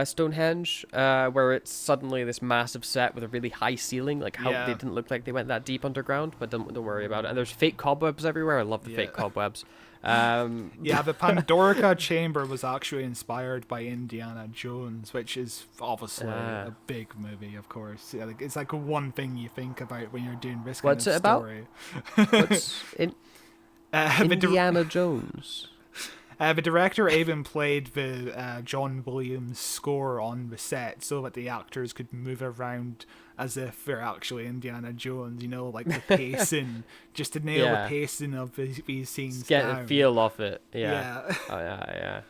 Stonehenge, where it's suddenly this massive set with a really high ceiling. Like how Yeah. they didn't look like they went that deep underground, but don't worry about it. And there's fake cobwebs everywhere. I love the fake cobwebs. Yeah, the Pandorica Chamber was actually inspired by Indiana Jones, which is obviously a big movie, of course. Yeah, like, it's like one thing you think about when you're doing this kind What's of it about? story. What's Indiana Jones? The director even played the John Williams score on the set so that the actors could move around as if they're actually Indiana Jones, you know, like the pacing, just to nail the pacing of these scenes. Get down. a feel off it. Yeah. Oh, yeah.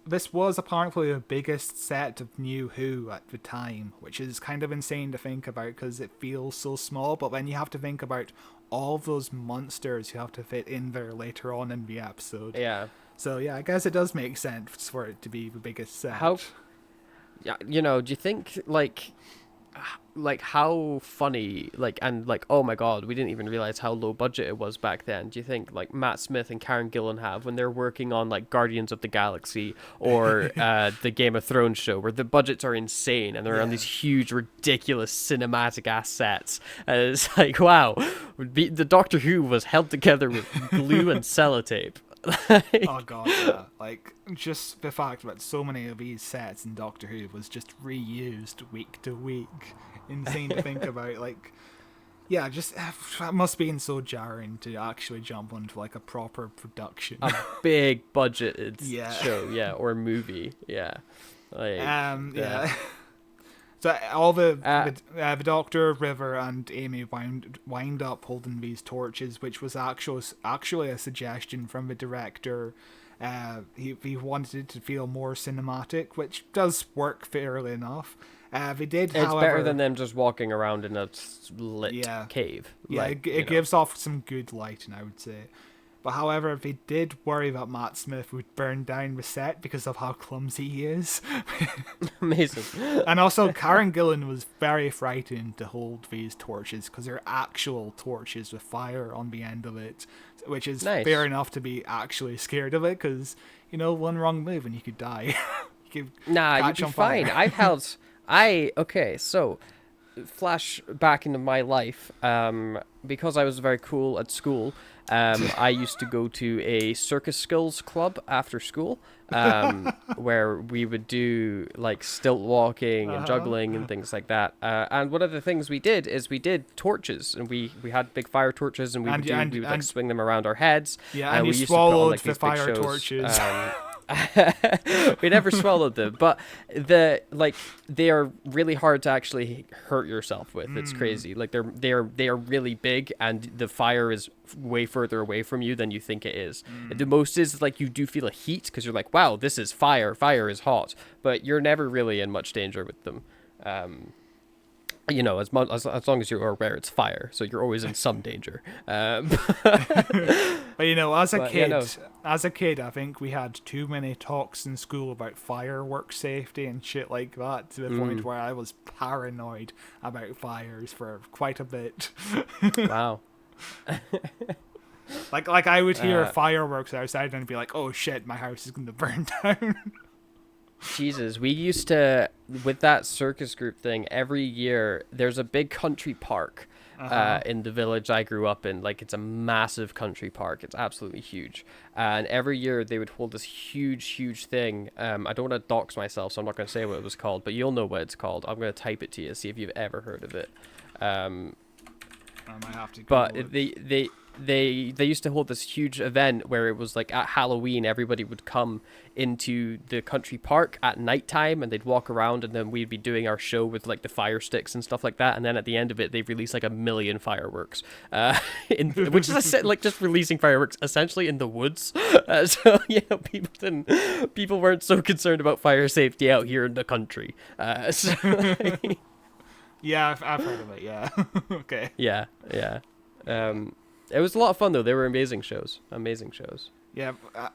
This was apparently the biggest set of New Who at the time, which is kind of insane to think about because it feels so small. But then you have to think about all those monsters you have to fit in there later on in the episode. Yeah. So yeah, I guess it does make sense for it to be the biggest set. Yeah, you know, do you think like how funny, like, and like, oh my god, we didn't even realize how low budget it was back then. Do you think like Matt Smith and Karen Gillan have when they're working on like Guardians of the Galaxy or the Game of Thrones show, where the budgets are insane and they're on these huge, ridiculous cinematic ass sets, and it's like, wow, the Doctor Who was held together with glue and sellotape. Oh god, yeah. Like, just the fact that so many of these sets in Doctor Who was just reused week to week. Insane to think about. Like, yeah, just that must be so jarring to actually jump onto like a proper production. A big budgeted show, or movie, Like, yeah. So all the Doctor, River, and Amy wind up holding these torches, which was actually a suggestion from the director. He wanted it to feel more cinematic, which does work fairly enough. They did, it's however, better than them just walking around in a lit cave. Yeah, like, it gives off some good lighting, I would say. But however, they did worry that Matt Smith would burn down the set because of how clumsy he is. Amazing. And also, Karen Gillan was very frightened to hold these torches because they're actual torches with fire on the end of it, which is fair enough to be actually scared of it because, you know, one wrong move and you could die. You'd be fine. So flash back into my life, because I was very cool at school. I used to go to a circus skills club after school, where we would do like stilt walking and juggling and things like that. And one of the things we did is we did torches, and we had big fire torches, and we would swing them around our heads. Yeah, and you swallowed the fire torches. We never swallowed them, but they are really hard to actually hurt yourself with. It's crazy. Like they are really big, and the fire is way further away from you than you think it is. The most is like you do feel a heat because you're like, wow, this is fire. Fire is hot, but you're never really in much danger with them. You know, as long as you're aware it's fire, so you're always in some danger. But you know, as a kid, I think we had too many talks in school about fireworks safety and shit like that, to the point where I was paranoid about fires for quite a bit. Wow. like I would hear fireworks outside and be like, oh shit, my house is going to burn down. Jesus, we used to, with that circus group thing, every year there's a big country park in the village I grew up in. Like, it's a massive country park. It's absolutely huge. And every year they would hold this huge thing. I don't want to dox myself, so I'm not going to say what it was called, but you'll know what it's called. I'm going to type it to you, see if you've ever heard of it. I might have to. But they used to hold this huge event where it was like at Halloween, everybody would come into the country park at nighttime and they'd walk around, and then we'd be doing our show with like the fire sticks and stuff like that. And then at the end of it, they release like 1 million fireworks, which is like just releasing fireworks essentially in the woods. So you know, people weren't so concerned about fire safety out here in the country. Yeah, I've heard of it. Yeah. Okay. Yeah. It was a lot of fun though. They were amazing shows. Yeah,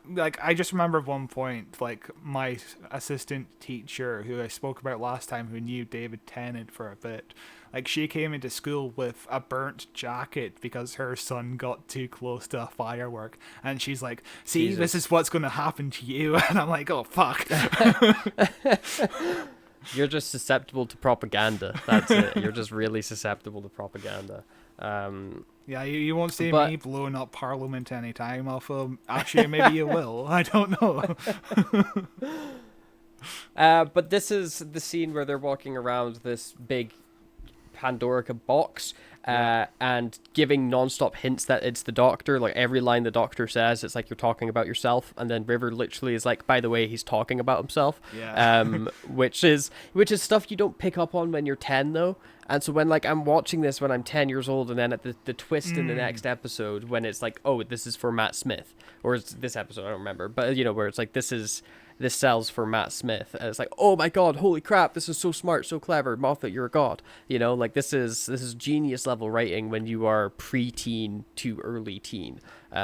like I just remember at one point, like my assistant teacher, who I spoke about last time, who knew David Tennant for a bit, like she came into school with a burnt jacket because her son got too close to a firework, and she's like, "See, Jesus. this is what's going to happen to you," and I'm like, "Oh fuck." You're just susceptible to propaganda. That's it. You're just really susceptible to propaganda. Yeah, you won't see But- me blowing up Parliament anytime. Actually, maybe you will. I don't know. But this is the scene where they're walking around this big Pandorica box and giving non-stop hints that it's the Doctor. Like every line the Doctor says, it's like you're talking about yourself. And then River literally is like, by the way, he's talking about himself. Yeah. Which is stuff you don't pick up on when you're 10 though. And so when like I'm watching this when I'm 10 years old, and then at the twist in the next episode when it's like, oh, this is for Matt Smith, or it's this episode, I don't remember, but where it's like this sells for Matt Smith, and it's like, oh my god, holy crap, this is so smart, so clever, Moffat, you're a god. Like this is genius level writing when you are pre-teen to early teen,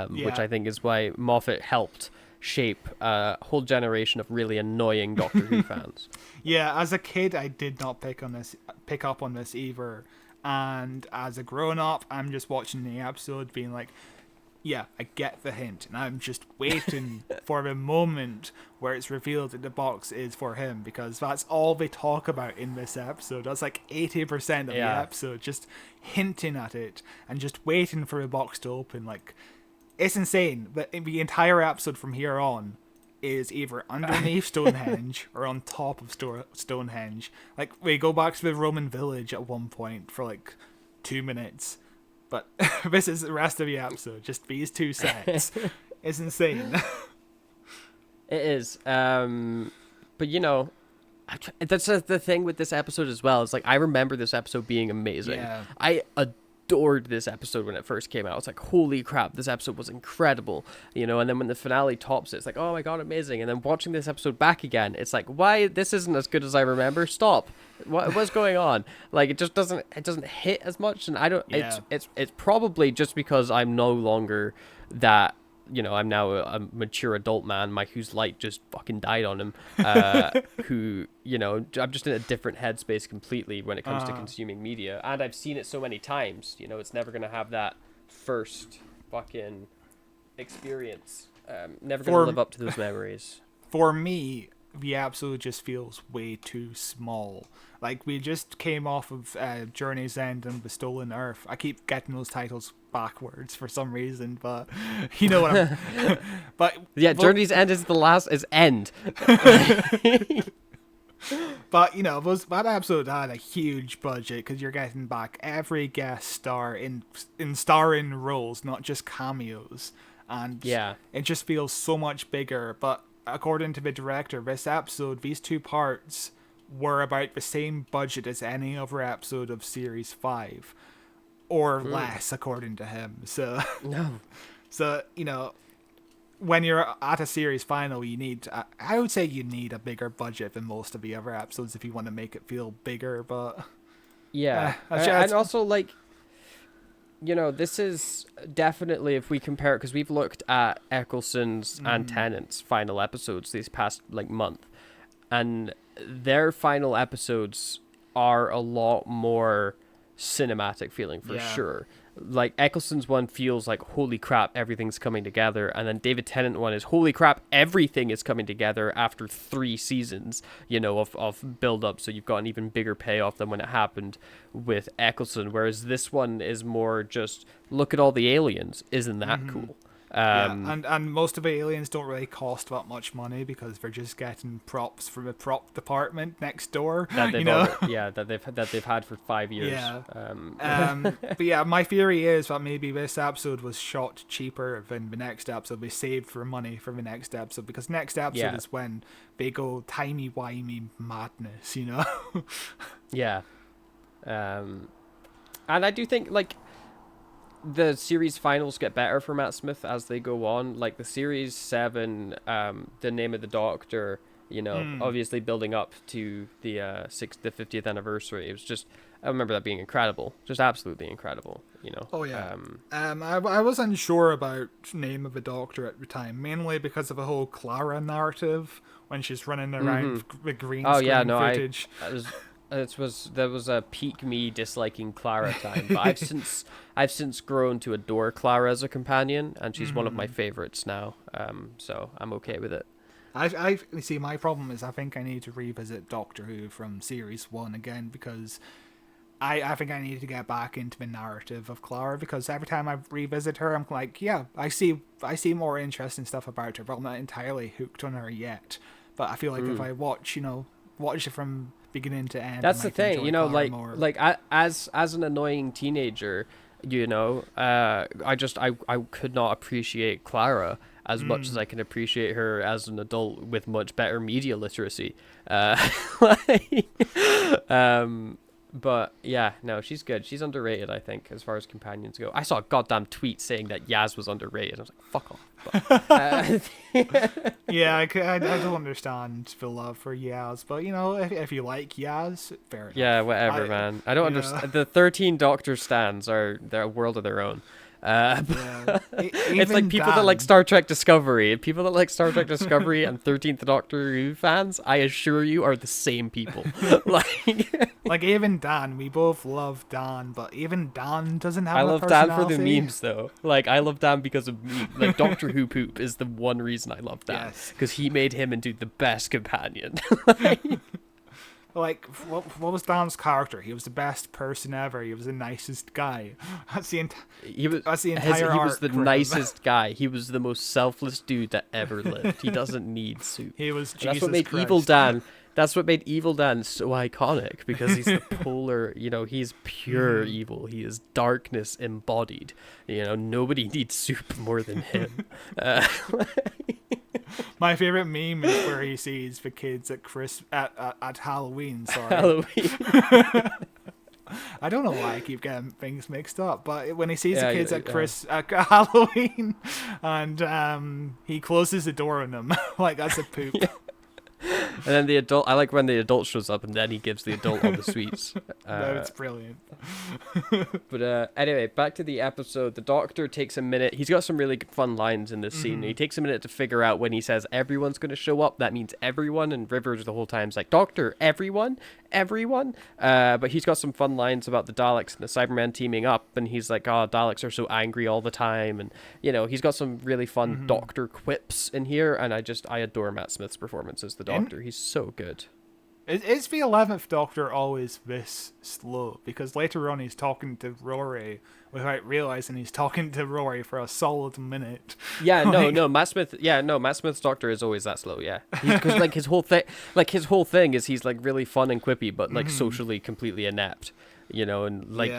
which I think is why Moffat helped shape a whole generation of really annoying Doctor Who fans. Yeah, as a kid, I did not pick up on this either, and as a grown-up, I'm just watching the episode being like, yeah, I get the hint, and I'm just waiting for the moment where it's revealed that the box is for him, because that's all they talk about in this episode. That's like 80% of the episode, just hinting at it and just waiting for the box to open. Like, it's insane, but the entire episode from here on is either underneath Stonehenge or on top of Stonehenge. Like, we go back to the Roman village at one point for like 2 minutes. But this is the rest of the episode. Just these two sets. It's insane. It is. But that's the thing with this episode as well. It's like I remember this episode being amazing. Yeah. I adored this episode when it first came out. It's like, holy crap, this episode was incredible. And then when the finale tops it, it's like, oh my god, amazing. And then watching this episode back again, it's like, why this isn't as good as I remember? Stop. What's going on? Like it just doesn't hit as much, and I don't. Yeah. It's probably just because I'm no longer that. I'm now a mature adult man. Whose light just fucking died on him. Who I'm just in a different headspace completely when it comes to consuming media, and I've seen it so many times. It's never gonna have that first fucking experience. Never gonna live up to those memories. For me, the episode just feels way too small. Like, we just came off of Journey's End and The Stolen Earth. I keep getting those titles backwards for some reason, but you know what I'm... but yeah, Journey's End is end. But, that episode had a huge budget because you're getting back every guest star in starring roles, not just cameos. And it just feels so much bigger. But according to the director, this episode, these two parts were about the same budget as any other episode of Series 5. Or less, according to him. So, so when you're at a series final, you need, I would say you need a bigger budget than most of the other episodes if you want to make it feel bigger, but... And also, like, this is definitely, if we compare it, because we've looked at Eccleston's and Tennant's final episodes this past, month, and their final episodes are a lot more cinematic feeling for sure. Like Eccleston's one feels like, holy crap, everything's coming together, and then David Tennant one is, holy crap, everything is coming together after 3 seasons of build up, so you've got an even bigger payoff than when it happened with Eccleston, whereas this one is more just, look at all the aliens, isn't that cool? And most of the aliens don't really cost that much money because they're just getting props from the prop department next door. That they've had for 5 years. Yeah. But yeah, my theory is that maybe this episode was shot cheaper than the next episode. They saved for money for the next episode because next episode is when they go timey-wimey madness, Yeah. And I do think, the series finals get better for Matt Smith as they go on. Like the series 7, The Name of the Doctor, You know, obviously building up to the the 50th anniversary. It was just, I remember that being incredible, just absolutely incredible. You know. Oh yeah. I was unsure about name of a Doctor at the time, mainly because of the whole Clara narrative when she's running around with green screen footage. There was a peak me disliking Clara time, but I've since grown to adore Clara as a companion, and she's one of my favorites now. So I'm okay with it. I see. My problem is I think I need to revisit Doctor Who from series 1 again, because I think I need to get back into the narrative of Clara, because every time I revisit her, I'm like, yeah, I see more interesting stuff about her, but I'm not entirely hooked on her yet. But I feel like if I watch it from beginning to end, that's the thing, you know, more. like as an annoying teenager, you know, I could not appreciate Clara as much as I can appreciate her as an adult with much better media literacy. But yeah, no, she's good. She's underrated, I think, as far as companions go. I saw a goddamn tweet saying that Yaz was underrated. I was like, fuck off. But, yeah, I don't understand the love for Yaz, but you know, if you like Yaz, fair enough. Yeah, whatever, man. I don't understand. The 13 Doctor stands they're a world of their own. It's like people that like Star Trek Discovery, and people that like Star Trek Discovery and 13th Doctor Who fans, I assure you, are the same people. Like even Dan, we both love Dan, but even Dan doesn't have. I love Dan for the memes, though. Like I love Dan because of like Doctor Who poop is the one reason I love Dan, because he made him into the best companion. Like, what was Dan's character? He was the best person ever. He was the nicest guy. That's the entire He was the nicest guy. He was the most selfless dude that ever lived. He doesn't need soup. He was Jesus That's what made Christ. Evil Dan. That's what made Evil Dan so iconic, because he's the polar, you know, he's pure evil. He is darkness embodied. You know, nobody needs soup more than him. My favorite meme is where he sees the kids at Halloween. Sorry, Halloween. I don't know why I keep getting things mixed up, but when he sees the kids at Halloween, and he closes the door on them, like that's a poop. Yeah. And then the adult, I like when the adult shows up and then he gives the adult all the sweets. No, it's brilliant. But anyway, back to the episode. The Doctor takes a minute. He's got some really fun lines in this scene. He takes a minute to figure out when he says everyone's going to show up, that means everyone. And Rivers the whole time is like, Doctor, everyone. But he's got some fun lines about the Daleks and the Cybermen teaming up. And he's like, oh, Daleks are so angry all the time. And, you know, he's got some really fun Doctor quips in here. And I adore Matt Smith's performance as the Doctor. He's so good. Is the 11th Doctor always this slow? Because later on he's talking to Rory without realizing he's talking to Rory for a solid minute. Yeah, no, Matt Smith. Yeah, no, Matt Smith's Doctor is always that slow. Yeah, because like his whole thing is he's like really fun and quippy, but like socially completely inept. You know, and like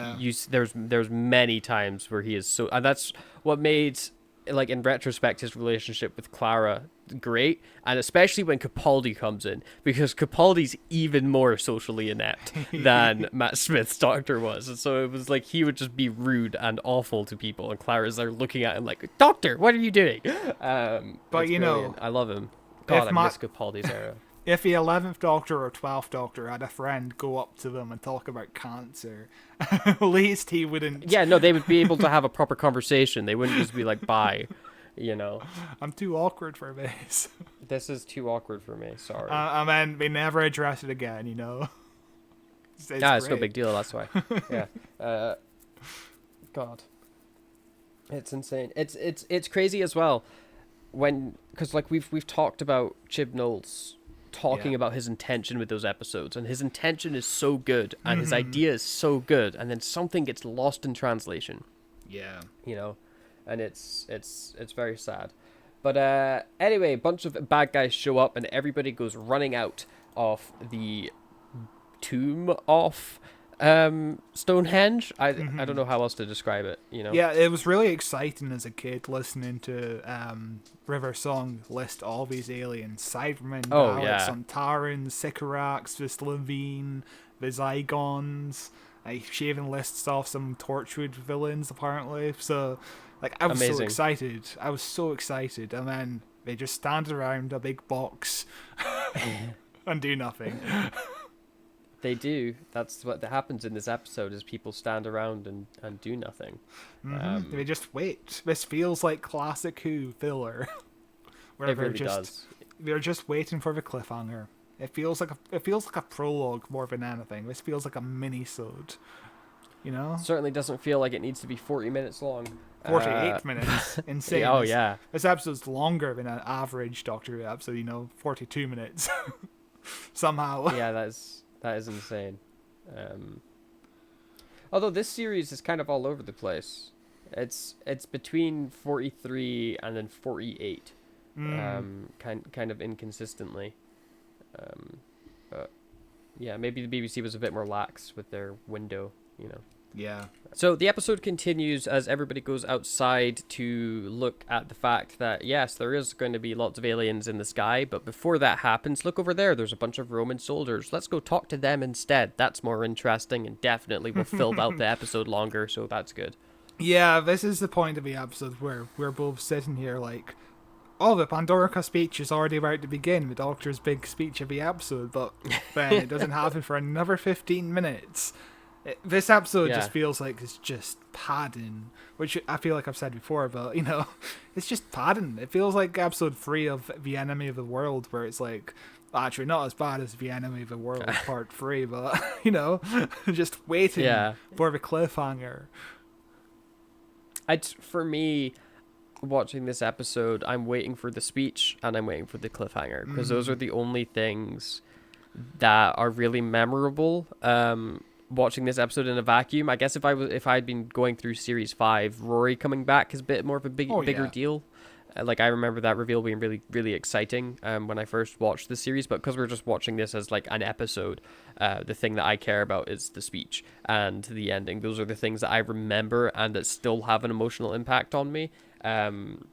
there's many times where he is so, and that's what made, like in retrospect, his relationship with Clara great, and especially when Capaldi comes in, because Capaldi's even more socially inept than Matt Smith's Doctor was, and so it was like he would just be rude and awful to people, and Clara's there looking at him like, Doctor, what are you doing? But you know, I love him. God, I miss Capaldi's era. If the 11th Doctor or 12th Doctor had a friend go up to them and talk about cancer, at least he wouldn't. Yeah, no, they would be able to have a proper conversation. They wouldn't just be like, bye. You know, I'm too awkward for this. This is too awkward for me. Sorry. I mean, they never address it again. You know. It's no big deal. That's why. Yeah. God. It's insane. It's crazy as well, because like we've talked about Chib Knowles talking about his intention with those episodes, and his intention is so good, and his idea is so good, and then something gets lost in translation. Yeah. You know. And it's very sad. But anyway, a bunch of bad guys show up and everybody goes running out of the tomb of Stonehenge. I don't know how else to describe it, you know. Yeah, it was really exciting as a kid listening to River Song list all these aliens: Cybermen, Daleks, Sontarans, Sycorax, the Slovene, the Zygons. She even lists off some Torchwood villains apparently. So like I was so excited. And then They just stand around a big box and do nothing. They do. That's what happens in this episode, is people stand around and do nothing. They just wait. This feels like classic Who filler. Where It they're really does. They're just waiting for the cliffhanger. It feels like a prologue more than anything. This feels like a mini-sode. You know? Certainly doesn't feel like it needs to be 40 minutes long. 48 minutes. Insane. Oh, yeah. This episode's longer than an average Doctor Who episode, 42 minutes. Somehow. Yeah, that is insane. Although this series is kind of all over the place. It's between 43 and then 48. Kind of inconsistently. But yeah, maybe the BBC was a bit more lax with their window, Yeah. So the episode continues as everybody goes outside to look at the fact that, yes, there is going to be lots of aliens in the sky, but before that happens, look over there, there's a bunch of Roman soldiers. Let's go talk to them instead. That's more interesting and definitely will fill out the episode longer, so that's good. Yeah, this is the point of the episode where we're both sitting here like, oh, the Pandorica speech is already about to begin, the Doctor's big speech of the episode, but then it doesn't happen for another 15 minutes. This episode just feels like it's just padding, which I feel like I've said before, but, it's just padding. It feels like episode 3 of The Enemy of the World, where it's like, actually not as bad as The Enemy of the World part 3, but, just waiting for the cliffhanger. For me, watching this episode, I'm waiting for the speech and I'm waiting for the cliffhanger, because those are the only things that are really memorable. Watching this episode in a vacuum, I guess if I'd been going through series 5, Rory coming back is a bit more of a bigger deal. Like, I remember that reveal being really, really exciting when I first watched the series, but because we're just watching this as like an episode, the thing that I care about is the speech and the ending. Those are the things that I remember and that still have an emotional impact on me. And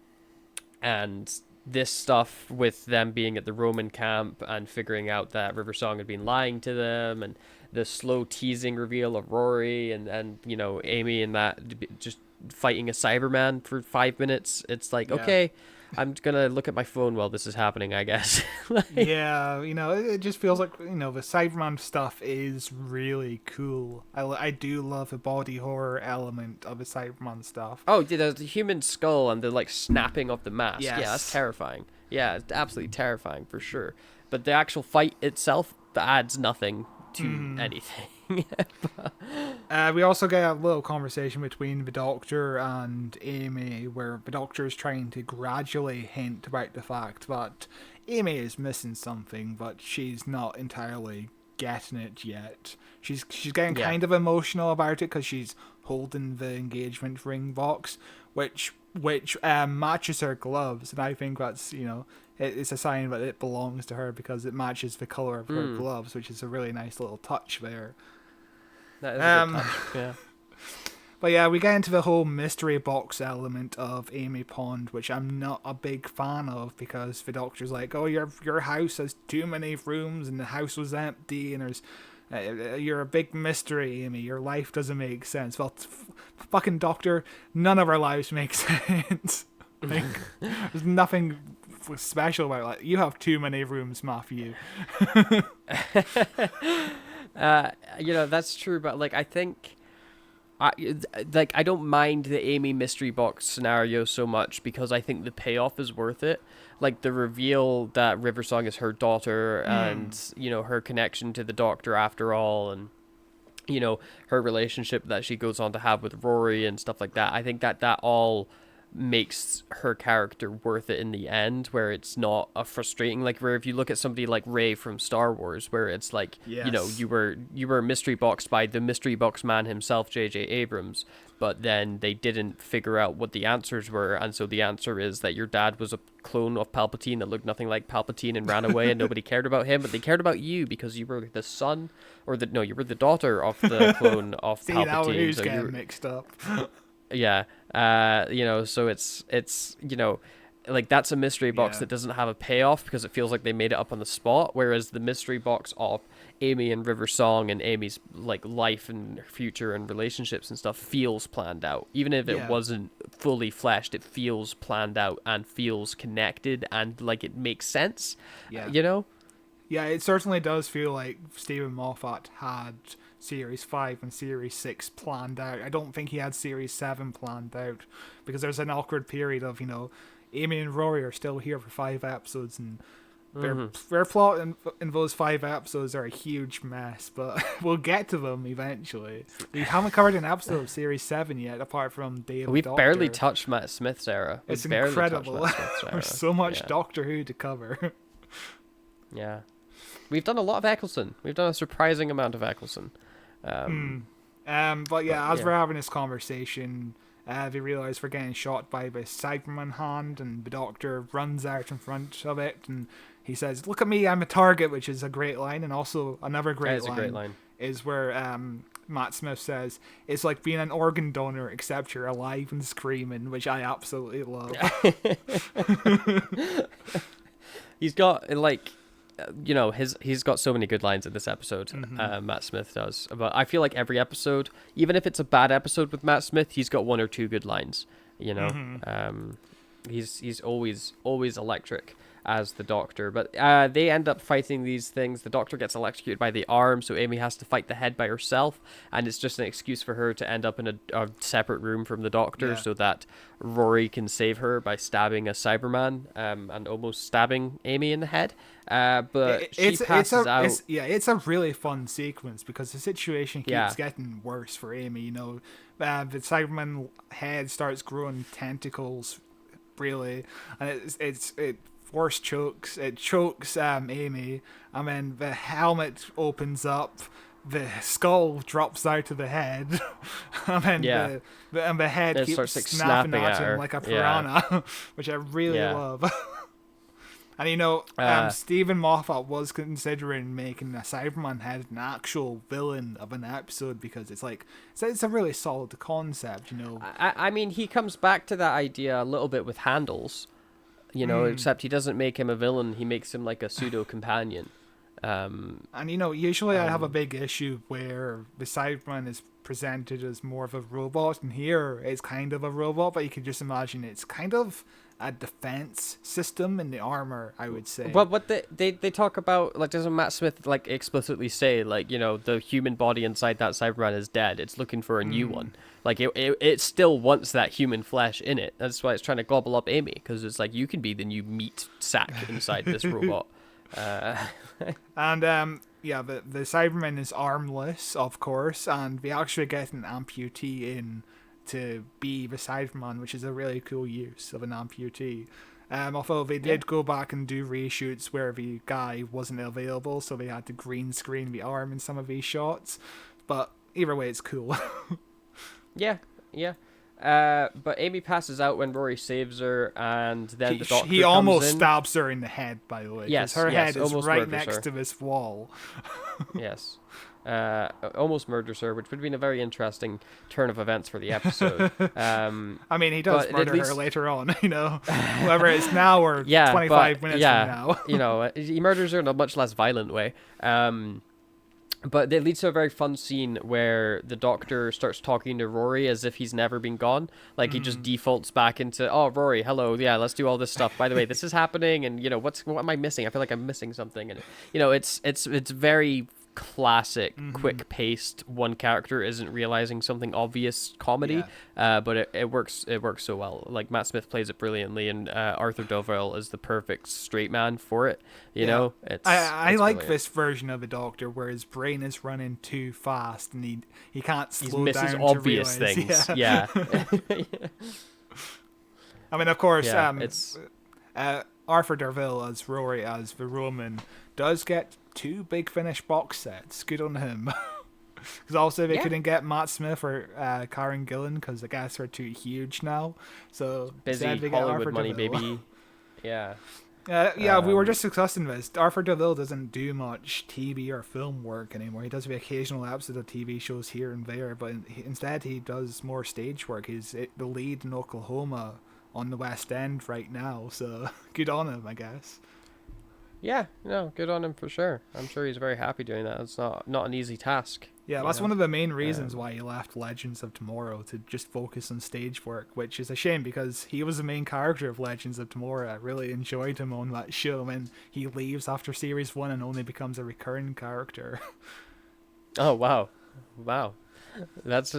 this stuff with them being at the Roman camp and figuring out that River Song had been lying to them, and the slow teasing reveal of Rory and Amy and that just fighting a Cyberman for 5 minutes. It's like, okay, I'm gonna look at my phone while this is happening, I guess. Yeah, it just feels like, the Cyberman stuff is really cool. I do love the body horror element of the Cyberman stuff. Oh, the human skull and the like snapping of the mask. Yes. Yeah, that's terrifying. Yeah, it's absolutely terrifying for sure. But the actual fight itself adds nothing to anything. We also get a little conversation between the Doctor and Amy, where the Doctor is trying to gradually hint about the fact that Amy is missing something, but she's not entirely getting it yet. She's getting kind of emotional about it because she's holding the engagement ring box, which matches her gloves, and I think that's it's a sign that it belongs to her because it matches the color of her gloves, which is a really nice little touch there. That is a good touch, yeah. But yeah, we get into the whole mystery box element of Amy Pond, which I'm not a big fan of, because the Doctor's like, oh, your house has too many rooms and the house was empty and there's you're a big mystery, Amy. Your life doesn't make sense. Well, fucking Doctor, none of our lives make sense. Like, there's nothing special about it. Like, you have too many rooms, Mathew. That's true, but like I think I don't mind the Amy mystery box scenario so much because I think the payoff is worth it. Like the reveal that River Song is her daughter and her connection to the Doctor after all, and her relationship that she goes on to have with Rory and stuff like that. I think that all makes her character worth it in the end, where it's not a frustrating, like, where if you look at somebody like Rey from Star Wars, where it's like, you were mystery boxed by the mystery box man himself, J.J. Abrams, but then they didn't figure out what the answers were, and so the answer is that your dad was a clone of Palpatine that looked nothing like Palpatine and ran away, and nobody cared about him, but they cared about you because you were the son, you were the daughter of the clone of See, Palpatine. now who's so getting mixed up. Yeah, so it's like that's a mystery box that doesn't have a payoff because it feels like they made it up on the spot, whereas the mystery box of Amy and River Song and Amy's like life and future and relationships and stuff feels planned out, even if it wasn't fully fleshed. It feels planned out and feels connected and like it makes sense. Yeah. You know? Yeah, it certainly does feel like Stephen Moffat had Series 5 and Series 6 planned out. I don't think he had Series 7 planned out, because there's an awkward period of, Amy and Rory are still here for 5 episodes, and their plot in those 5 episodes are a huge mess, but we'll get to them eventually. We haven't covered an episode of Series 7 yet, apart from Day of the We've Doctor. barely touched Matt Smith's era. It's incredible. Era. There's so much Doctor Who to cover. Yeah. We've done a lot of Eccleston. We've done a surprising amount of Eccleston. But yeah, as we're having this conversation, they realize we're getting shot by the Cyberman hand, and the Doctor runs out in front of it, and he says, "Look at me, I'm a target," which is a great line. And also another great line is where Matt Smith says, "It's like being an organ donor, except you're alive and screaming," which I absolutely love. He's got he's got so many good lines in this episode. Matt Smith does, but I feel like every episode, even if it's a bad episode with Matt Smith, he's got 1 or 2 good lines. He's always electric as the Doctor. But they end up fighting these things. The Doctor gets electrocuted by the arm, so Amy has to fight the head by herself, and it's just an excuse for her to end up in a separate room from the Doctor, so that Rory can save her by stabbing a Cyberman and almost stabbing Amy in the head. But she passes out. It's a really fun sequence, because the situation keeps getting worse for Amy. The Cyberman head starts growing tentacles, really, and it chokes Amy, and then the helmet opens up, the skull drops out of the head, and then the head it keeps starts, snapping at her him like a piranha, which I really love. And Stephen Moffat was considering making a Cyberman head an actual villain of an episode, because it's a really solid concept. I mean, he comes back to that idea a little bit with Handles. Except he doesn't make him a villain. He makes him like a pseudo companion. Usually I have a big issue where the Cyberman is presented as more of a robot, and here it's kind of a robot, but you can just imagine it's kind of a defense system in the armor, I would say. But what they talk about, like, doesn't Matt Smith like explicitly say, like, the human body inside that Cyberman is dead. It's looking for a new one. Like, it still wants that human flesh in it. That's why it's trying to gobble up Amy, because it's like, you can be the new meat sack inside this robot. And the Cyberman is armless, of course, and we actually get an amputee in to be the Cyberman, which is a really cool use of an amputee. Although they did go back and do reshoots where the guy wasn't available, so they had to green screen the arm in some of these shots. But either way, it's cool. Yeah. But Amy passes out when Rory saves her, and then the Doctor he comes almost in. stabs her in the head, by the way. Yes, her head is right murders next her. to this wall. Yes. Almost murders her, which would have been a very interesting turn of events for the episode. I mean, he does murder her later on, whether it's now or 25 minutes from now. He murders her in a much less violent way. But it leads to a very fun scene where the Doctor starts talking to Rory as if he's never been gone. Like, he just defaults back into, "Oh, Rory, hello, yeah, let's do all this stuff. By the way, this is happening, and what am I missing? I feel like I'm missing something." And it's very classic, quick-paced. One character isn't realizing something obvious comedy, but it works so well. Like, Matt Smith plays it brilliantly, and Arthur Dovell is the perfect straight man for it. I like brilliant. this version of the Doctor where his brain is running too fast and he can't slow he misses down obvious to realize. things. Yeah. I mean, of course, it's Arthur Darvill as Rory as the Roman does get 2 Big Finish box sets. Good on him. Because also they couldn't get Matt Smith or Karen Gillan because the guests are too huge now. So busy Hollywood money, baby. Yeah. We were just discussing this. Arthur DeVille doesn't do much TV or film work anymore. He does the occasional episode of TV shows here and there, but instead he does more stage work. He's the lead in Oklahoma on the West End right now, so good on him, I guess. Yeah, no, good on him for sure. I'm sure he's very happy doing that. It's not an easy task. Yeah, you that's know? one of the main reasons why he left Legends of Tomorrow, to just focus on stage work, which is a shame because he was the main character of Legends of Tomorrow. I really enjoyed him on that show, and he leaves after series 1 and only becomes a recurring character. Oh wow, that's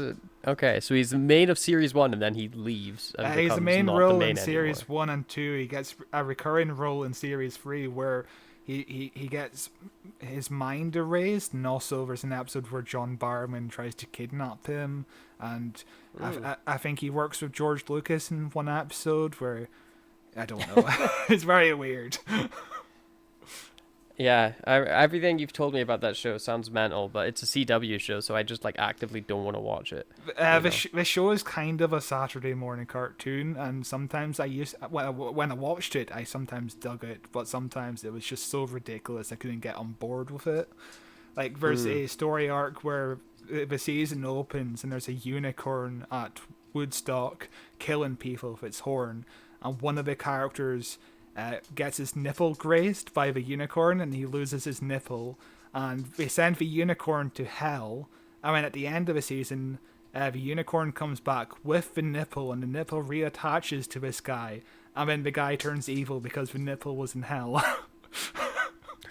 okay. So he's the main of series 1, and then he leaves. And He's the becomes main not role the main in series anymore. 1 and 2. He gets a recurring role in series 3 where he gets his mind erased, and also there's an episode where John Barrowman tries to kidnap him, and I think he works with George Lucas in one episode where, I don't know, it's very weird. Yeah, everything you've told me about that show sounds mental, but it's a CW show, so I just like actively don't want to watch it. The show is kind of a Saturday morning cartoon, and sometimes when I watched it, I sometimes dug it, but sometimes it was just so ridiculous I couldn't get on board with it. Like, there's a story arc where the season opens and there's a unicorn at Woodstock killing people with its horn, and one of the characters gets his nipple grazed by the unicorn and he loses his nipple, and they send the unicorn to hell, and then at the end of the season the unicorn comes back with the nipple, and the nipple reattaches to this guy, and then the guy turns evil because the nipple was in hell.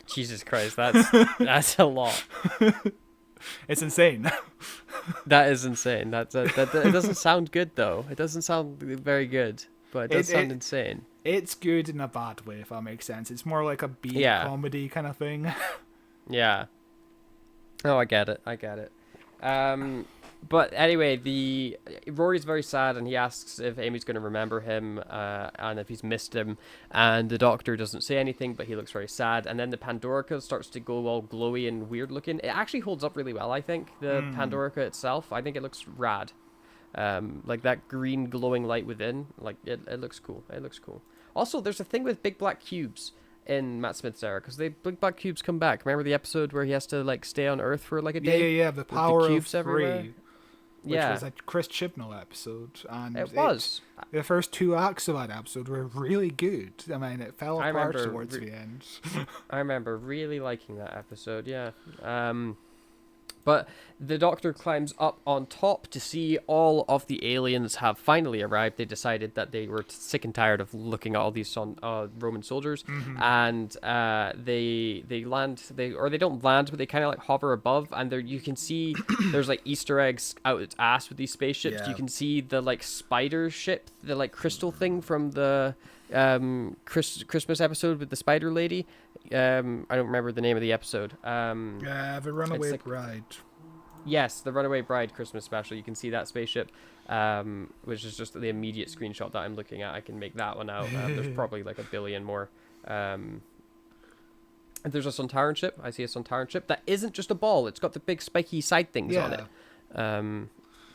Jesus Christ, that's a lot. It's insane. That is insane. That it doesn't sound good though. It doesn't sound very good, but it does sound insane. It's good in a bad way, if that makes sense. It's more like a B comedy kind of thing. Yeah. Oh, I get it. But anyway, Rory's very sad, and he asks if Amy's going to remember him, and if he's missed him. And the doctor doesn't say anything, but he looks very sad. And then the Pandorica starts to go all glowy and weird looking. It actually holds up really well, I think. The Pandorica itself, I think it looks rad. Like that green glowing light within, like it looks cool. It looks cool. Also, there's a thing with big black cubes in Matt Smith's era, because big black cubes come back. Remember the episode where he has to like stay on Earth for like a day? Yeah. The Power of cubes everywhere? Three, which was a Chris Chibnall episode, and it was. The first 2 acts of that episode were really good. I mean, it fell apart towards the end. I remember really liking that episode. Yeah. But the Doctor climbs up on top to see all of the aliens have finally arrived. They decided that they were sick and tired of looking at all these Roman soldiers, and they land. They don't land, but they kind of like hover above, and there you can see there's like Easter eggs out its ass with these spaceships. Yeah. You can see the like spider ship, the like crystal thing from the Christmas episode with the spider lady. I don't remember the name of the episode. The Runaway Bride. Yes, the Runaway Bride Christmas special. You can see that spaceship, which is just the immediate screenshot that I'm looking at. I can make that one out. There's probably like a billion more. There's a Sontaran ship. I see a Sontaran ship that isn't just a ball. It's got the big spiky side things on it.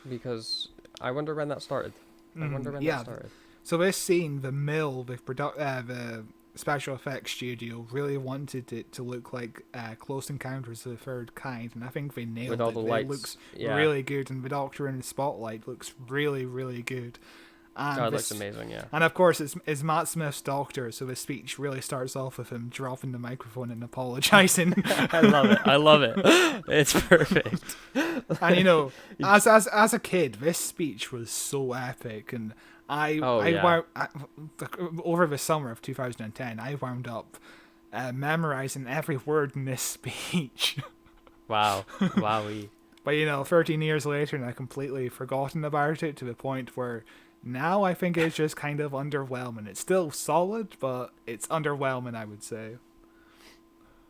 Because I wonder when that started. That started. So this scene, the mill, the special effects studio really wanted it to look like Close Encounters of the Third Kind, and I think they nailed with all it. the It lights. looks Yeah. really good, and the Doctor in the spotlight looks really, really good. And It looks amazing, yeah. And of course, it's Matt Smith's Doctor, so the speech really starts off with him dropping the microphone and apologising. I love it. It's perfect. And you know, as a kid, this speech was so epic, and over the summer of 2010, I wound up memorizing every word in this speech. Wow. Wowee. But you know, 13 years later, and I've completely forgotten about it, to the point where now I think it's just kind of underwhelming. It's still solid, but it's underwhelming, I would say.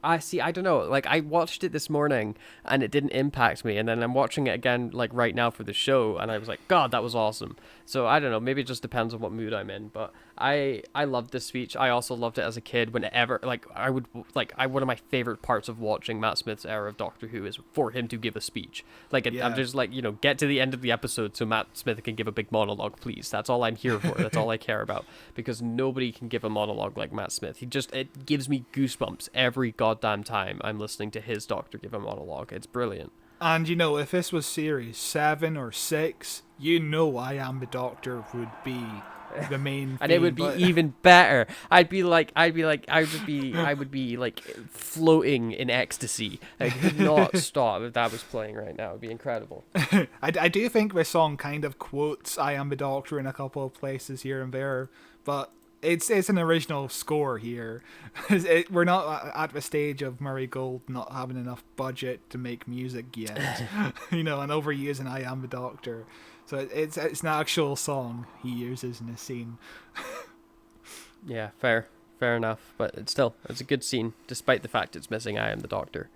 I don't know. Like, I watched it this morning and it didn't impact me, and then I'm watching it again like right now for the show, and I was like, God, that was awesome. So I don't know, maybe it just depends on what mood I'm in, but I loved this speech. I also loved it as a kid. Whenever one of my favorite parts of watching Matt Smith's era of Doctor Who is for him to give a speech. Like, I'm just like, you know, get to the end of the episode so Matt Smith can give a big monologue, please. That's all I'm here for. That's all I care about, because nobody can give a monologue like Matt Smith. It gives me goosebumps every goddamn time I'm listening to his Doctor give a monologue. It's brilliant. And you know, if this was series 7 or 6, you know I Am the Doctor would be the main And theme, it would be but- even better. I would be like floating in ecstasy. I could not stop if that was playing right now. It'd be incredible. I do think this song kind of quotes "I Am the Doctor" in a couple of places here and there, but it's an original score here. We're not at the stage of Murray Gold not having enough budget to make music yet, and overusing "I Am the Doctor." So it's an actual song he uses in the scene. Yeah, fair enough. But it's a good scene, despite the fact it's missing "I Am the Doctor."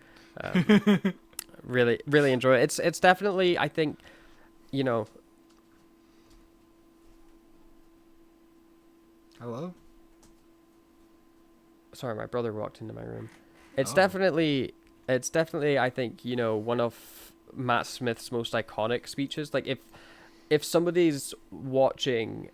Really, really enjoy it. It's definitely, I think, Hello? Sorry, my brother walked into my room. It's definitely, I think, one of Matt Smith's most iconic speeches. Like, if somebody's watching,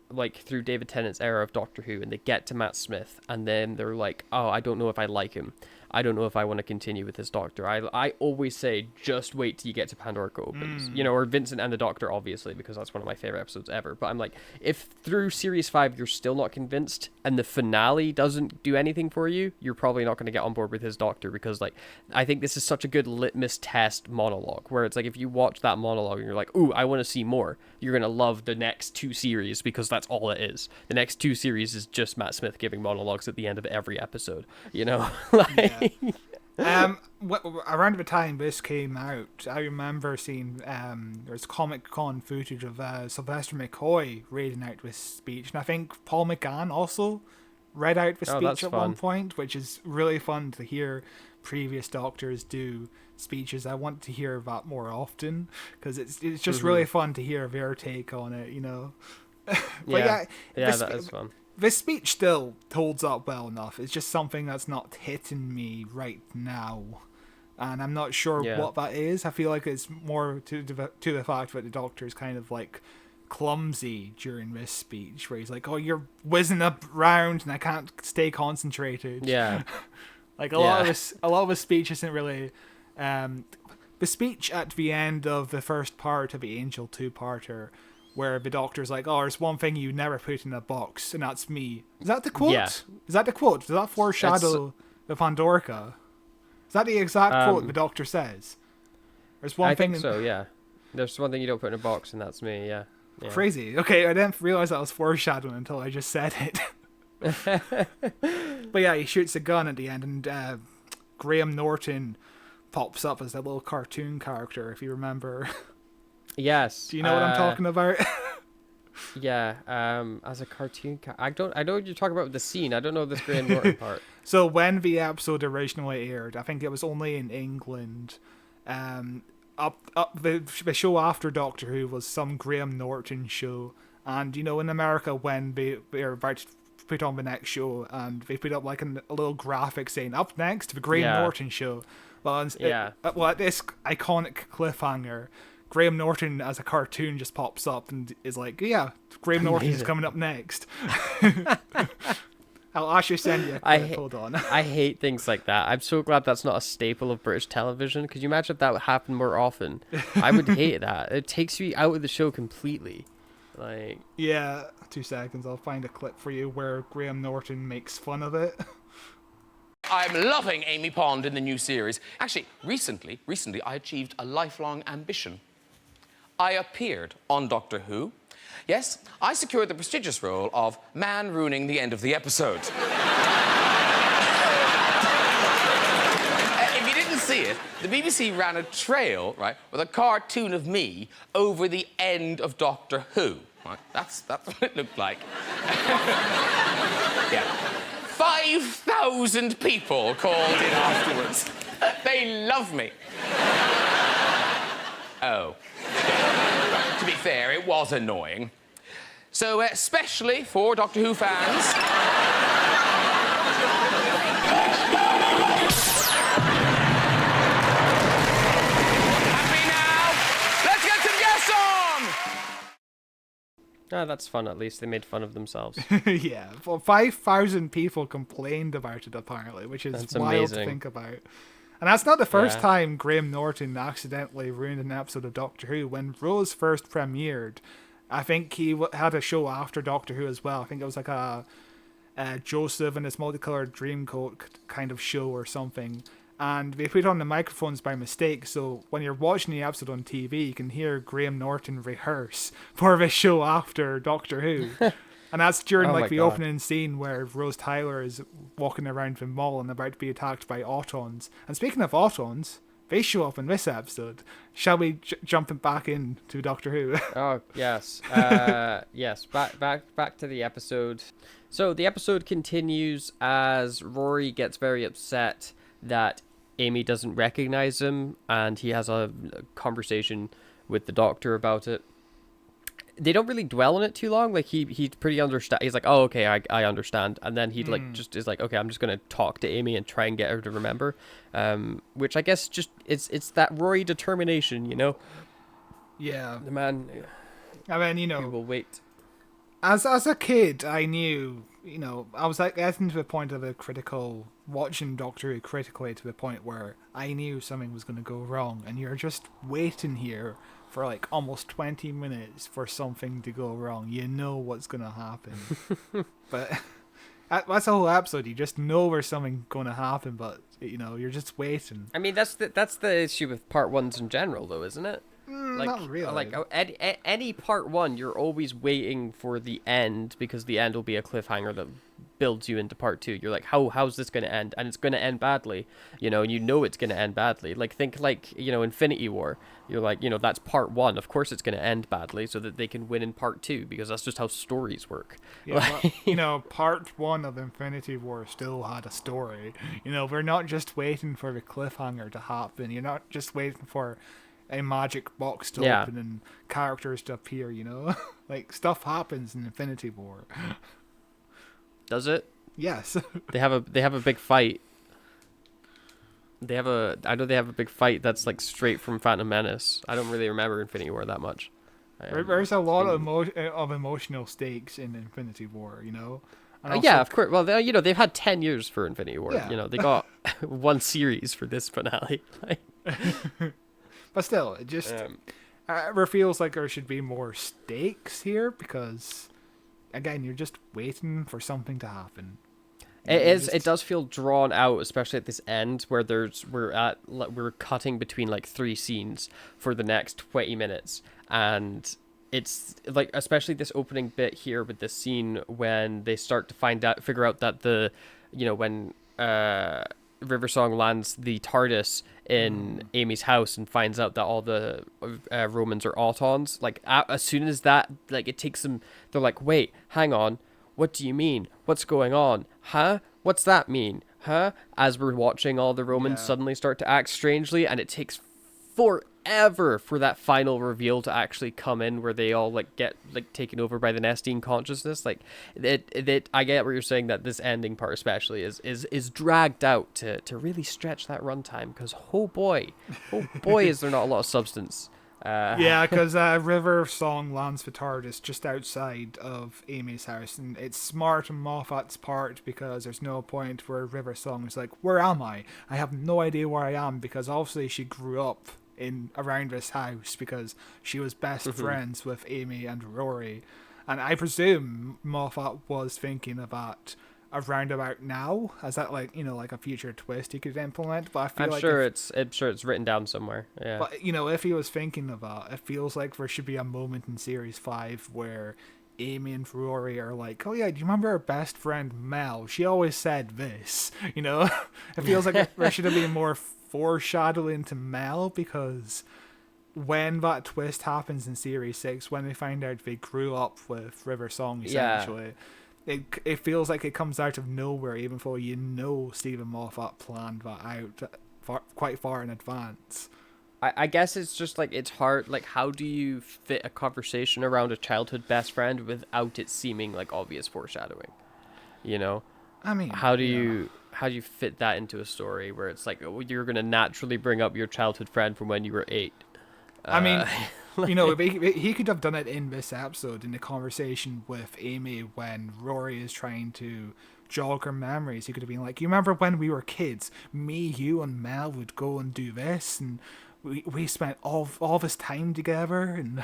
like, through David Tennant's era of Doctor Who, and they get to Matt Smith, and then they're like, oh, I don't know if I like him. I don't know if I want to continue with this Doctor. I always say, just wait till you get to Pandorica Opens. Or Vincent and the Doctor, obviously, because that's one of my favorite episodes ever. But I'm like, if through Series 5 you're still not convinced, and the finale doesn't do anything for you, you're probably not going to get on board with his Doctor, because, like, I think this is such a good litmus test monologue, where it's like, if you watch that monologue and you're like, ooh, I want to see more, you're going to love the next 2 series, because that's all it is. The next 2 series is just Matt Smith giving monologues at the end of every episode, like... Around the time this came out, I remember seeing there's Comic Con footage of Sylvester McCoy reading out this speech, and I think Paul McGann also read out the speech at one point, which is really fun to hear previous Doctors do speeches. I want to hear that more often, because it's just really fun to hear their take on it, But yeah, that is fun. This speech still holds up well enough. It's just something that's not hitting me right now, and I'm not sure what that is. I feel like it's more to the fact that the Doctor is kind of like clumsy during this speech, where he's like, "Oh, you're whizzing around, and I can't stay concentrated." Yeah, like a lot of his speech isn't really. The speech at the end of the first part of the Angel 2-parter, where the Doctor's like, "Oh, there's one thing you never put in a box, and that's me." Is that the quote? Yeah. Is that the quote? Does that foreshadow the Pandorica? Is that the exact quote the Doctor says? There's one thing. I think so. Yeah. There's one thing you don't put in a box, and that's me. Yeah. Crazy. Okay, I didn't realize that was foreshadowing until I just said it. But yeah, he shoots a gun at the end, and Graham Norton pops up as a little cartoon character, if you remember. Yes. Do you know what I'm talking about? Yeah. As a cartoon, I know what you're talking about with the scene. I don't know this Graham Norton part. So when the episode originally aired, I think it was only in England. The show after Doctor Who was some Graham Norton show, and in America, when they're about to put on the next show, and they put up like a little graphic saying "Up next, the Graham Norton show." Well, at this iconic cliffhanger, Graham Norton as a cartoon just pops up and is like, "Yeah, Graham Norton is coming up next." I'll actually send you a clip. Hold on. I hate things like that. I'm so glad that's not a staple of British television. Could you imagine if that would happen more often? I would hate that. It takes you out of the show completely. Like, yeah, 2 seconds. I'll find a clip for you where Graham Norton makes fun of it. I'm loving Amy Pond in the new series. Actually, recently, I achieved a lifelong ambition. I appeared on Doctor Who. Yes, I secured the prestigious role of man ruining the end of the episode. If you didn't see it, the BBC ran a trail, right, with a cartoon of me over the end of Doctor Who. Right? That's what it looked like. Yeah. 5,000 people called in afterwards. They love me. Oh. To be fair, it was annoying. So, especially for Doctor Who fans... Happy now? Let's get some guests on! oh, that's fun. At least they made fun of themselves. Yeah, well, 5,000 people complained about it, apparently, which is wild amazing. to think about. And that's not the first time Graham Norton accidentally ruined an episode of Doctor Who. When Rose first premiered, I think he had a show after Doctor Who as well. I think it was like a Joseph and his multicolored dreamcoat kind of show or something. And they put on the microphones by mistake, so when you're watching the episode on TV, you can hear Graham Norton rehearse for the show after Doctor Who. And that's during Oh my the God. opening scene where Rose Tyler is walking around the mall and about to be attacked by Autons. And speaking of Autons, they show up in this episode. Shall we jump back into Doctor Who? Oh yes, yes. Back to the episode. So the episode continues as Rory gets very upset that Amy doesn't recognize him, and he has a conversation with the Doctor about it. They don't really dwell on it too long. Like he's pretty understand. He's like, oh okay, I understand, and then he like just is like, okay, I'm just gonna talk to Amy and try and get her to remember. Which I guess just it's that Rory determination, you know. Yeah. The man. I mean, We will wait. As a kid, I knew, I was like getting to the point of watching Doctor Who critically to the point where I knew something was going to go wrong, and you're just waiting here for like almost 20 minutes for something to go wrong. You know what's going to happen. But that's the whole episode. You just know there's something going to happen, but you're just waiting. I mean, that's the issue with part ones in general, though, isn't it? Not really. Like any part one, you're always waiting for the end because the end will be a cliffhanger that builds you into part two. You're like, how's this going to end? And it's going to end badly, and you know it's going to end badly. Like think Infinity War. You're like, that's part one. Of course it's going to end badly so that they can win in part two because that's just how stories work. Yeah, but, part one of Infinity War still had a story. We're not just waiting for the cliffhanger to happen. You're not just waiting for a magic box to open and characters to appear, like stuff happens in Infinity War. Does it? Yes. They have a big fight. I know they have a big fight that's like straight from Phantom Menace. I don't really remember Infinity War that much. There's a lot of emotional stakes in Infinity War, And also, yeah, of course. Well, they've had 10 years for Infinity War. Yeah. They got one series for this finale. But still, it just it feels like there should be more stakes here because, again, you're just waiting for something to happen. It does feel drawn out, especially at this end where we're cutting between like 3 scenes for the next 20 minutes, and it's like especially this opening bit here with this scene when they start to figure out that when Riversong lands the TARDIS in Amy's house and finds out that all the Romans are Autons. Like as soon as that, like it takes them, they're like, wait, hang on, what do you mean? What's going on? Huh? What's that mean? Huh? As we're watching all the Romans suddenly start to act strangely, and it takes forever for that final reveal to actually come in, where they all like get like taken over by the Nestine consciousness. Like I get what you're saying, that this ending part especially is dragged out to really stretch that runtime, because oh boy is there not a lot of substance. Because River Song lands the TARDIS just outside of Amy's house, and it's smart on Moffat's part because there's no point where River Song is like, where am I? I have no idea where I am, because obviously she grew up around this house because she was best friends with Amy and Rory, and I presume Moffat was thinking of that around about now, as that like a future twist he could implement. But I feel I'm sure it's written down somewhere. Yeah. But if he was thinking of that, it feels like there should be a moment in series 5 where Amy and Rory are like, oh yeah, do you remember our best friend Mel? She always said this. It feels like there should have been more foreshadowing to Mel, because when that twist happens in series 6, when they find out they grew up with River Song essentially. It feels like it comes out of nowhere, even though Stephen Moffat planned that out quite far in advance. I guess it's just like, it's hard, like how do you fit a conversation around a childhood best friend without it seeming like obvious foreshadowing? I mean, how do you fit that into a story where it's like, oh, you're going to naturally bring up your childhood friend from when you were 8? I mean, he could have done it in this episode, in the conversation with Amy when Rory is trying to jog her memories. He could have been like, you remember when we were kids, me, you, and Mel would go and do this, and we spent all of this time together, and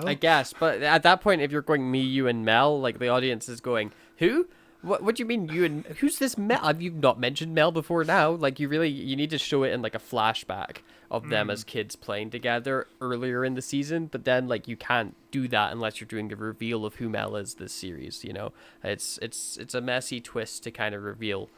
I guess, but at that point, if you're going me, you, and Mel, like the audience is going, who? What do you mean you and who's this Mel? Have you not mentioned Mel before now? Like you need to show it in like a flashback of them as kids playing together earlier in the season, but then like you can't do that unless you're doing the reveal of who Mel is this series. It's a messy twist to kind of reveal.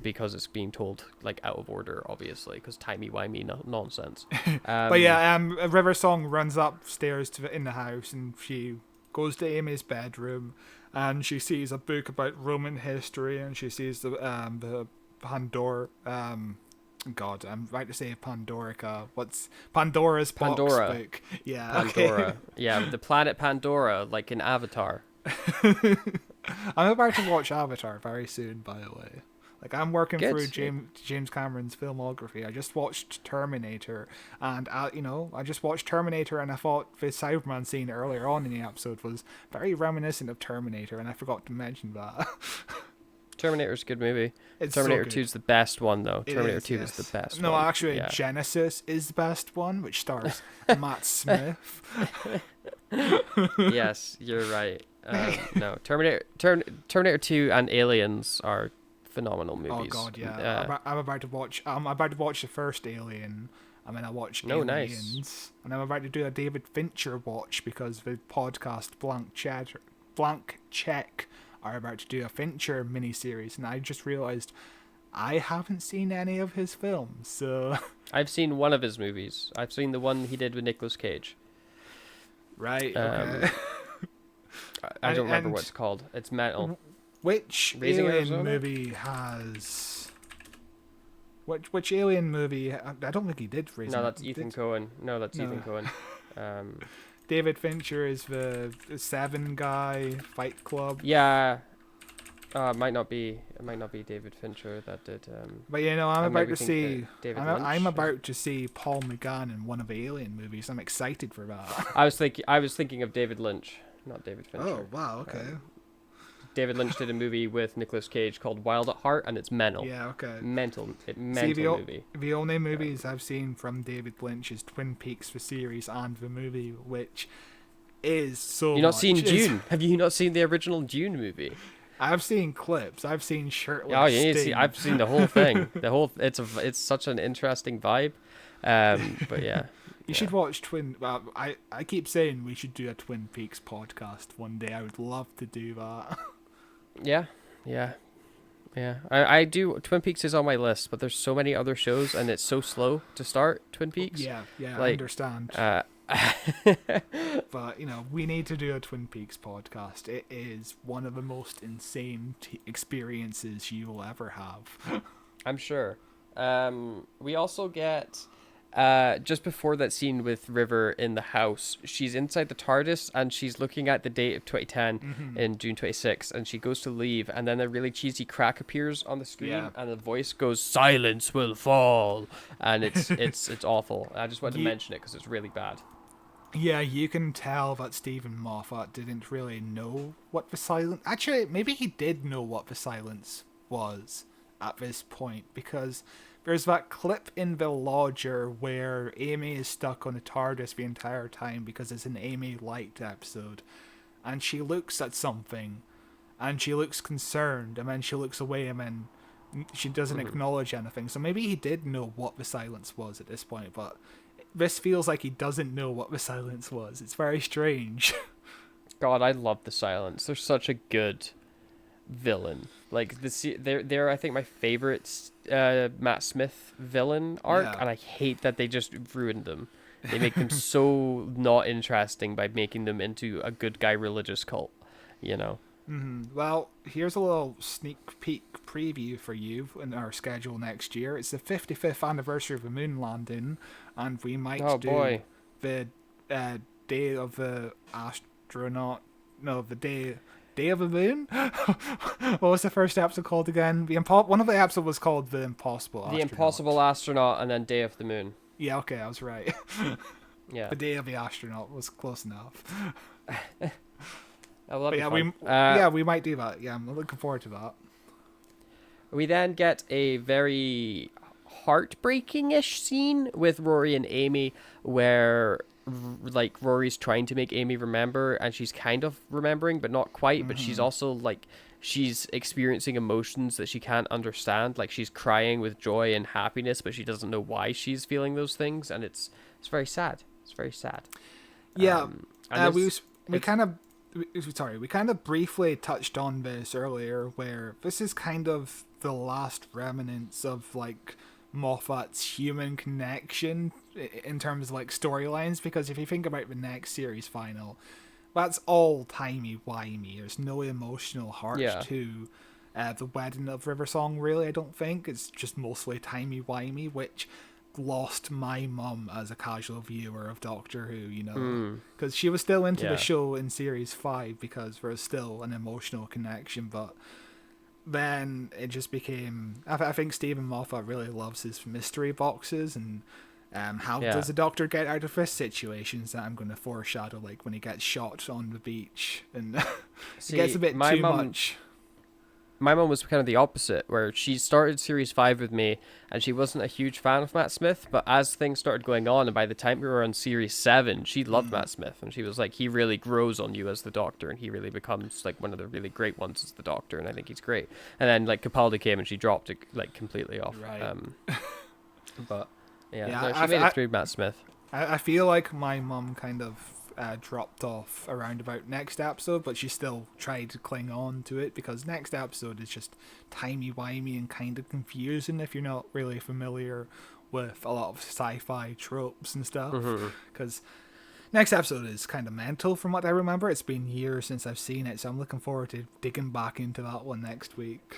Because it's being told like out of order, obviously, because timey-wimey nonsense. But yeah, River Song runs upstairs in the house, and she goes to Amy's bedroom, and she sees a book about Roman history, and she sees the Pandora. God, I'm about to say Pandorica. What's Pandora's Box book? Yeah, Pandora. Okay. Yeah, the planet Pandora, like in Avatar. I'm about to watch Avatar very soon, by the way. Like, I'm working Good. through James Cameron's filmography. I just watched Terminator, and I just watched Terminator, and I thought the Cyberman scene earlier on in the episode was very reminiscent of Terminator, and I forgot to mention that. Terminator's a good movie. It's Terminator so 2 is the best one, though. It Terminator is, 2 yes. is the best No, one. actually, Yeah. Genesis is the best one, which stars Matt Smith. Yes, you're right. No, Terminator 2 and Aliens are phenomenal movies. Oh God, yeah. I'm about to watch the first Alien. I'm gonna watch Oh, Aliens, nice. and I'm about to do a David Fincher watch because the podcast Blank Check are about to do a Fincher miniseries, and I just realized I haven't seen any of his films. So I've seen one of his movies. I've seen the one he did with Nicolas Cage. right, okay. I don't remember what it's called. It's mental. Which Raising Alien Arizona? movie has? Which Alien movie? I don't think he did. No, that's Ethan Cohen. No, that's Ethan Cohen. David Fincher is the Seven guy, Fight Club. Yeah. It might not be David Fincher that did. But I'm about to see. David I'm Lynch. about to see Paul McGann in one of the Alien movies. I'm excited for that. I was thinking of David Lynch, not David Fincher. Oh wow, okay. David Lynch did a movie with Nicolas Cage called Wild at Heart, and it's mental. Yeah, okay. Mental See, movie. the only movies I've seen from David Lynch is Twin Peaks, the series, and the movie, which is so. You've not seen Dune? Have you not seen the original Dune movie? I've seen clips. I've seen shirtless. Oh, you need to Sting. see. I've seen the whole thing. It's such an interesting vibe. But yeah. You should watch Twin. Well, I keep saying we should do a Twin Peaks podcast one day. I would love to do that. Yeah. I do. Twin Peaks is on my list, but there's so many other shows, and it's so slow to start Twin Peaks. Yeah, I Like, understand. But we need to do a Twin Peaks podcast. It is one of the most insane experiences you will ever have. I'm sure. We also get just before that scene with River in the house, she's inside the TARDIS and she's looking at the date of 2010 in June 26th, and she goes to leave, and then a really cheesy crack appears on the screen, and the voice goes, "Silence will fall," and it's awful. I just wanted to mention it because it's really bad. Yeah, you can tell that Stephen Moffat didn't really know what the silence. Actually, maybe he did know what the silence was at this point, because there's that clip in The Lodger where Amy is stuck on the TARDIS the entire time because it's an Amy Light episode, and she looks at something, and she looks concerned, and then she looks away, and then she doesn't acknowledge anything. So maybe he did know what the silence was at this point, but this feels like he doesn't know what the silence was. It's very strange. God, I love the silence. They're such a good villain. Like they're I think my favorite Matt Smith villain arc, and I hate that they just ruined them. They make them so not interesting by making them into a good guy religious cult, Well, here's a little sneak peek preview for you in our schedule next year. It's the 55th anniversary of the moon landing, and we might do the day of the astronaut. No, the day of the moon. What was the first episode called again? One of the episodes was called The Impossible Astronaut. The Impossible Astronaut, and then Day of the Moon. Yeah, okay, I was right. Yeah. The Day of the Astronaut was close enough. I love we might do that. Yeah, I'm looking forward to that. We then get a very heartbreaking-ish scene with Rory and Amy where like Rory's trying to make Amy remember, and she's kind of remembering but not quite, but she's also like she's experiencing emotions that she can't understand, like she's crying with joy and happiness, but she doesn't know why she's feeling those things, and it's very sad. It's very sad. Yeah. We it's- kind of briefly touched on this earlier, where this is kind of the last remnants of like Moffat's human connection in terms of like storylines, because if you think about the next series final, that's all timey-wimey. There's no emotional heart to the wedding of Riversong, really, I don't think. It's just mostly timey-wimey, which lost my mum as a casual viewer of Doctor Who, you know, because she was still into the show in series 5 because there was still an emotional connection, but then it just became, I think Stephen Moffat really loves his mystery boxes, and how does the Doctor get out of this situations that I'm going to foreshadow, like when he gets shot on the beach, and it gets a bit too much. My mum was kind of the opposite, where she started series 5 with me, and she wasn't a huge fan of Matt Smith, but as things started going on, and by the time we were on series 7, she loved Matt Smith, and she was like, he really grows on you as the Doctor, and he really becomes like one of the really great ones as the Doctor, and I think he's great. And then like Capaldi came, and she dropped it like completely off. Right. But she I made it through Matt Smith. I feel like my mum kind of dropped off around about next episode, but she still tried to cling on to it, because next episode is just timey-wimey and kind of confusing if you're not really familiar with a lot of sci-fi tropes and stuff, because next episode is kind of mental from what I remember. It's been years since I've seen it, so I'm looking forward to digging back into that one next week.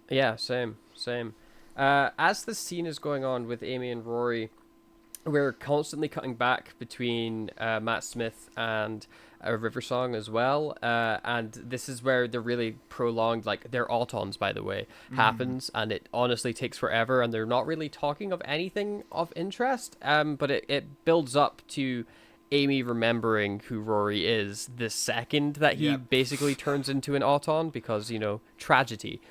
Yeah, same. As the scene is going on with Amy and Rory, we're constantly cutting back between Matt Smith and Riversong as well, and this is where the really prolonged, like their autons, by the way, happens, and it honestly takes forever, and they're not really talking of anything of interest, but it builds up to Amy remembering who Rory is the second that he basically turns into an auton, because, you know, tragedy.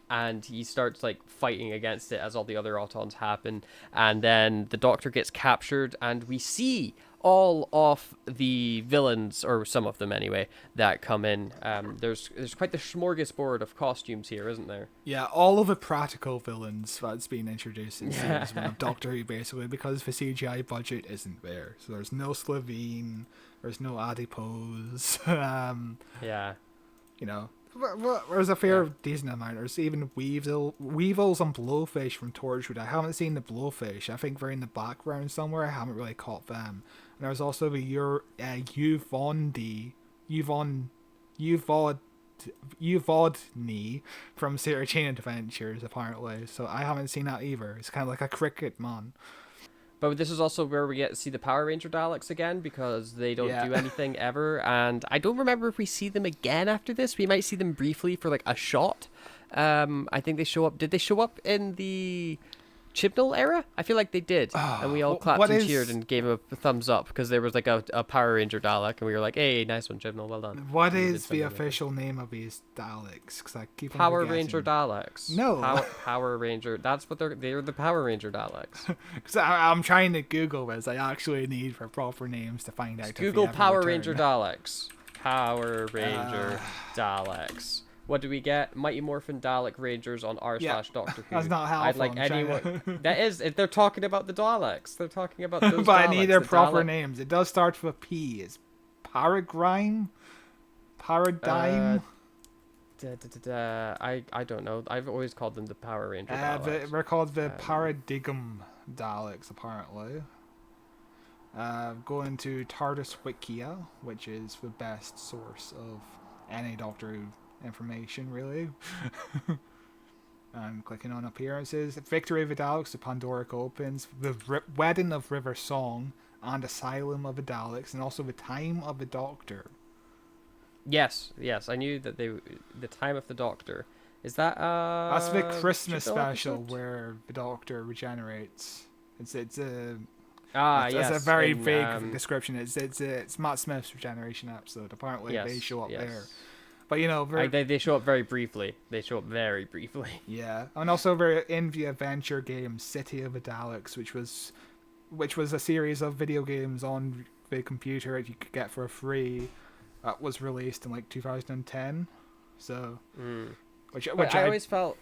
And he starts like fighting against it as all the other autons happen, and then the Doctor gets captured, and we see all of the villains, or some of them anyway, that come in. There's quite the smorgasbord of costumes here, isn't there? Yeah, all of the practical villains that's been introduced in series 1 of Doctor Who, basically, because the CGI budget isn't there. So there's no Slovene, there's no Adipose. You know, there's a fair decent amount. There's even weevils and blowfish from Torchwood. I haven't seen the blowfish. I think they're in the background somewhere. I haven't really caught them. And there's also the Uvodni from Sarah Jane Adventures, apparently. So I haven't seen that either. It's kind of like a cricket man. But this is also where we get to see the Power Ranger Daleks again, because they don't do anything ever, and I don't remember if we see them again after this. We might see them briefly for like a shot. I think they show up. Did they show up in the Chibnall era? I feel like they did, and we all clapped and cheered and gave him a thumbs up, because there was like a Power Ranger Dalek, and we were like, "Hey, nice one, Chibnall, well done." What is the official name of these Daleks? Because I keep on Power forgetting. Ranger Daleks. No, Power Ranger. That's what they're the Power Ranger Daleks. Because I'm trying to Google this. I actually need for proper names to find out. Google Power Ranger Daleks. Power Ranger Daleks. What do we get? Mighty Morphin Dalek Rangers on r/Doctor Who. That's not helpful. I'd like anyone. That is, if they're talking about the Daleks. They're talking about those but Daleks. I need their proper names. It does start with a P. Is Paradigm? I don't know. I've always called them the Power Ranger Daleks. They're called the Paradigm Daleks, apparently. Going to TARDIS Wikia, which is the best source of any Doctor Who information, really. I'm clicking on appearances. Victory of the Daleks, the Pandorica Opens, the Wedding of Riversong, and Asylum of the Daleks, and also the Time of the Doctor. Yes, I knew that the Time of the Doctor. Is that that's the Christmas special episode? where the Doctor regenerates. It's a yes. It's a very vague description. It's Matt Smith's regeneration episode. Apparently they show up there. But They show up very briefly. Yeah, and also very in the adventure game City of the Daleks, which was a series of video games on the computer that you could get for free. That was released in like 2010. So, which I always felt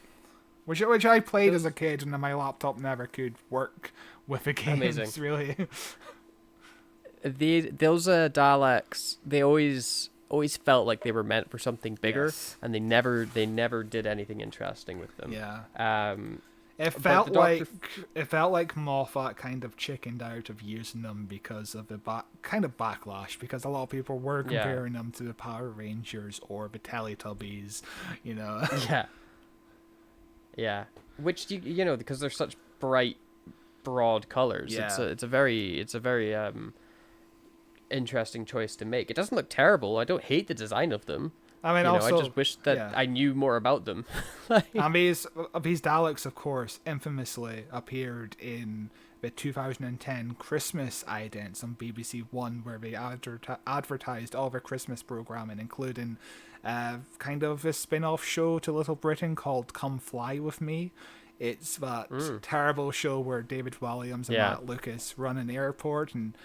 which I played as a kid, and my laptop never could work with the games. Amazing. Really. Those Daleks, they always felt like they were meant for something bigger, Yes. and they never did anything interesting with them. Yeah. It but felt the like Moffat kind of chickened out of using them because of the kind of backlash, because a lot of people were comparing them to the Power Rangers or the Teletubbies, Yeah. Yeah. Which because they're such bright, broad colors. Yeah. It's a very interesting choice to make. It doesn't look terrible. I don't hate the design of them. I mean, I just wish that I knew more about them. And these Daleks, of course, infamously appeared in the 2010 Christmas idents on BBC One, where they advertised all their Christmas programming, including kind of a spin-off show to Little Britain called Come Fly With Me. It's that terrible show where David Walliams and Matt Lucas run an airport, and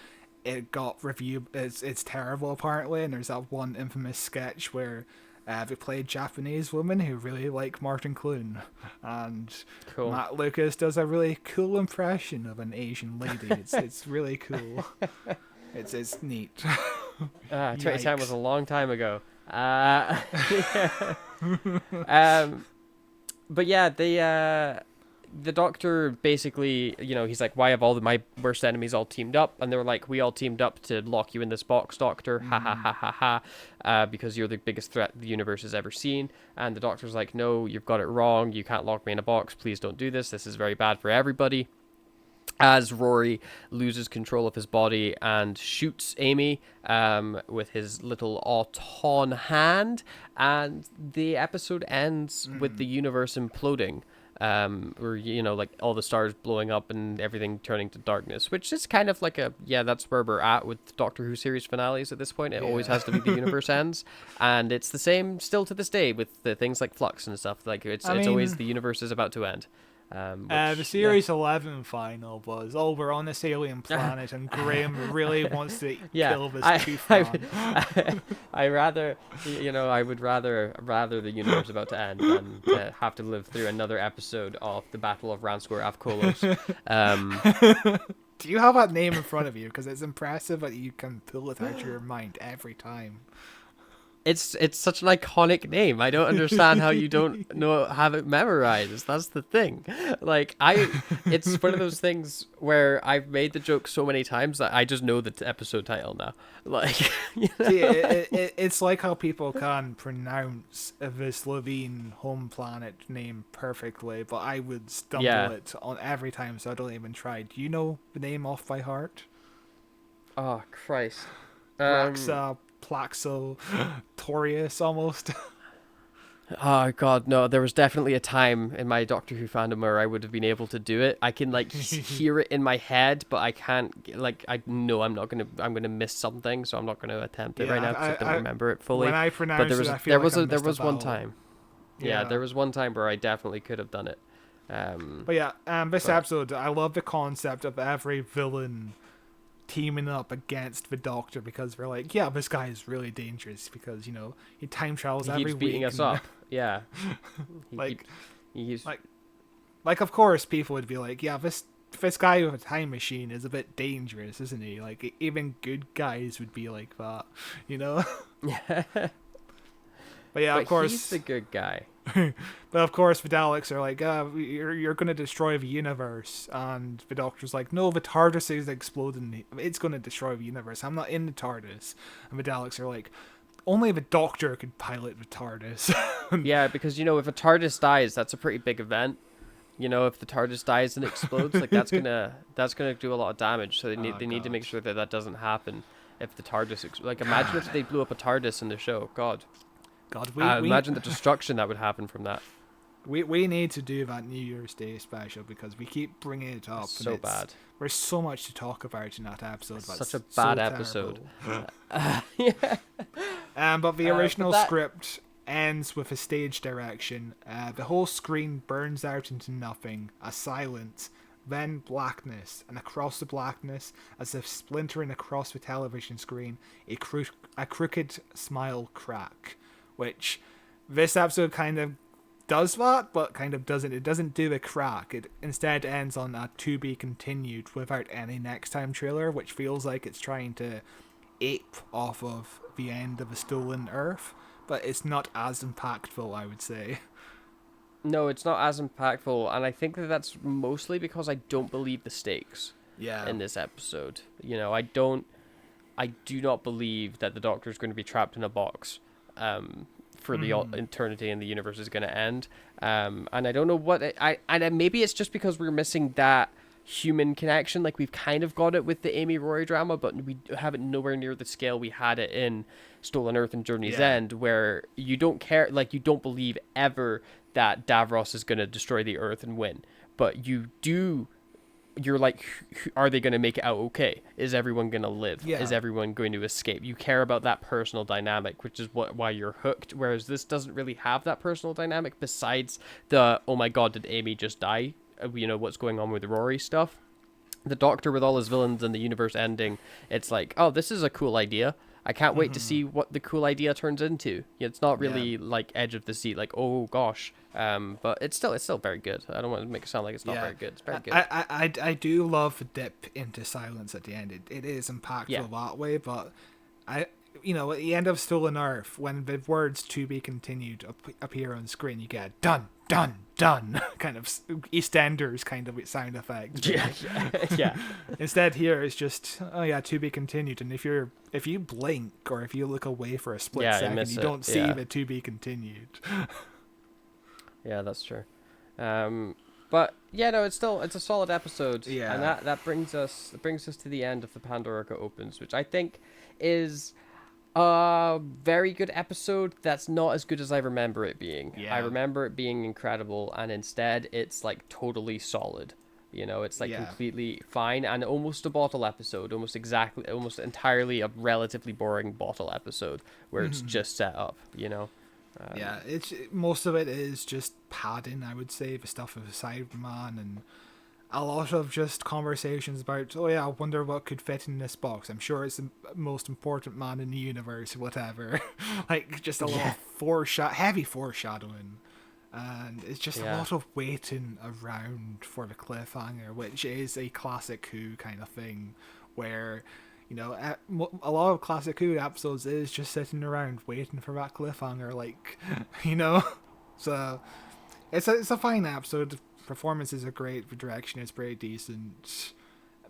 it got reviewed. It's terrible apparently, and there's that one infamous sketch where they played Japanese women who really like Martin Clune, and Cool. Matt Lucas does a really cool impression of an Asian lady. It's really cool. It's neat. 2010 was a long time ago. But yeah, the Doctor basically, he's like, why have all my worst enemies all teamed up? And they were like, we all teamed up to lock you in this box, Doctor. Ha ha ha ha ha. Because you're the biggest threat the universe has ever seen. And the Doctor's like, no, you've got it wrong. You can't lock me in a box. Please don't do this. This is very bad for everybody. As Rory loses control of his body and shoots Amy with his little auton hand, and the episode ends with the universe imploding, where like all the stars blowing up and everything turning to darkness, which is kind of like that's where we're at with Doctor Who series finales at this point. It always has to be the universe ends, and it's the same still to this day with the things like Flux and stuff. Like it's always the universe is about to end. The Series 11 final was, we're on this alien planet and Graham really wants to kill this tooth man. I would rather the universe about to end than have to live through another episode of the Battle of Ranskor Avkolos. Do you have that name in front of you? Because it's impressive that you can pull it out of your mind every time. It's such an iconic name. I don't understand how you don't have it memorized. That's the thing. Like it's one of those things where I've made the joke so many times that I just know the episode title now. Like, See, it's like how people can pronounce the Slovene home planet name perfectly, but I would stumble it on every time, so I don't even try. Do you know the name off by heart? Oh Christ. Plaxo Torius almost. Oh God, no! There was definitely a time in my Doctor Who fandom where I would have been able to do it. I can hear it in my head, but I can't. I know I'm gonna miss something, so I'm not gonna attempt it right now because I don't remember it fully. When I pronounce there was one time. Yeah, there was one time where I definitely could have done it. This episode, I love the concept of every villain teaming up against the Doctor, because we're like, this guy is really dangerous because he time travels every week. He keeps beating us up. Yeah. He's of course people would be like, this guy with a time machine is a bit dangerous, isn't he? Like even good guys would be like that, Yeah. But of course he's the good guy. But of course the Daleks are like, you're going to destroy the universe, and the Doctor's like, no, the TARDIS is exploding, it's going to destroy the universe, I'm not in the TARDIS. And the Daleks are like, only the Doctor could pilot the TARDIS. Yeah, because if a TARDIS dies, that's a pretty big event. If the TARDIS dies and explodes, like that's gonna do a lot of damage, so they need to make sure that doesn't happen. If the TARDIS imagine if they blew up a TARDIS in the show. God, imagine the destruction that would happen from that. We need to do that New Year's Day special because we keep bringing it up. So bad. There's so much to talk about in that episode. Such a bad episode. But the original script ends with a stage direction. The whole screen burns out into nothing, a silence, then blackness, and across the blackness, as if splintering across the television screen, a crooked smile crack, which this episode kind of does that, but kind of doesn't. It doesn't do a crack. It instead ends on a to be continued without any next time trailer, which feels like it's trying to ape off of the end of A Stolen Earth, but it's not as impactful, I would say. No, it's not as impactful, and I think that's mostly because I don't believe the stakes in this episode. You know, I do not believe that the Doctor is going to be trapped in a box for the eternity and the universe is going to end. And I don't know what and maybe it's just because we're missing that human connection. Like, we've kind of got it with the Amy Rory drama, but we have it nowhere near the scale we had it in Stolen Earth and Journey's End, where you don't care, like, you don't believe ever that Davros is going to destroy the Earth and win, but you're like, are they going to make it out okay? Is everyone going to live? Is everyone going to escape? You care about that personal dynamic, which is why you're hooked, whereas this doesn't really have that personal dynamic besides the, oh my god, did Amy just die? You know, what's going on with Rory stuff. The Doctor with all his villains and the universe ending, it's like, oh, this is a cool idea. I can't wait to see what the cool idea turns into. It's not really like edge of the seat, like, oh gosh. But it's still very good. I don't want to make it sound like it's not very good. It's very good. I do love the dip into silence at the end. It is impactful that way, but at the end of Stolen Earth, when the words "to be continued" appear on screen, you get done, done, done, kind of EastEnders kind of sound effect. Yeah. Instead, here it's just, oh yeah, to be continued. And if you blink or if you look away for a split second, you don't see the to be continued. Yeah, that's true. But yeah, no, it's a solid episode. Yeah, and that brings us to the end of the Pandorica Opens, which I think is a very good episode that's not as good as I remember it being. Yeah. I remember it being incredible, and instead it's like totally solid. You know, it's like completely fine, and almost a bottle episode, almost entirely a relatively boring bottle episode where it's just set up, you know. It's most of it is just padding, I would say, the stuff of the Cyberman, and a lot of just conversations about, oh yeah, I wonder what could fit in this box. I'm sure it's the most important man in the universe, whatever. Like, just a lot of heavy foreshadowing. And it's just a lot of waiting around for the cliffhanger, which is a classic Who kind of thing, where, you know, a lot of classic Who episodes is just sitting around waiting for that cliffhanger, like, you know. So it's a fine episode. Performances are great. The direction is pretty decent.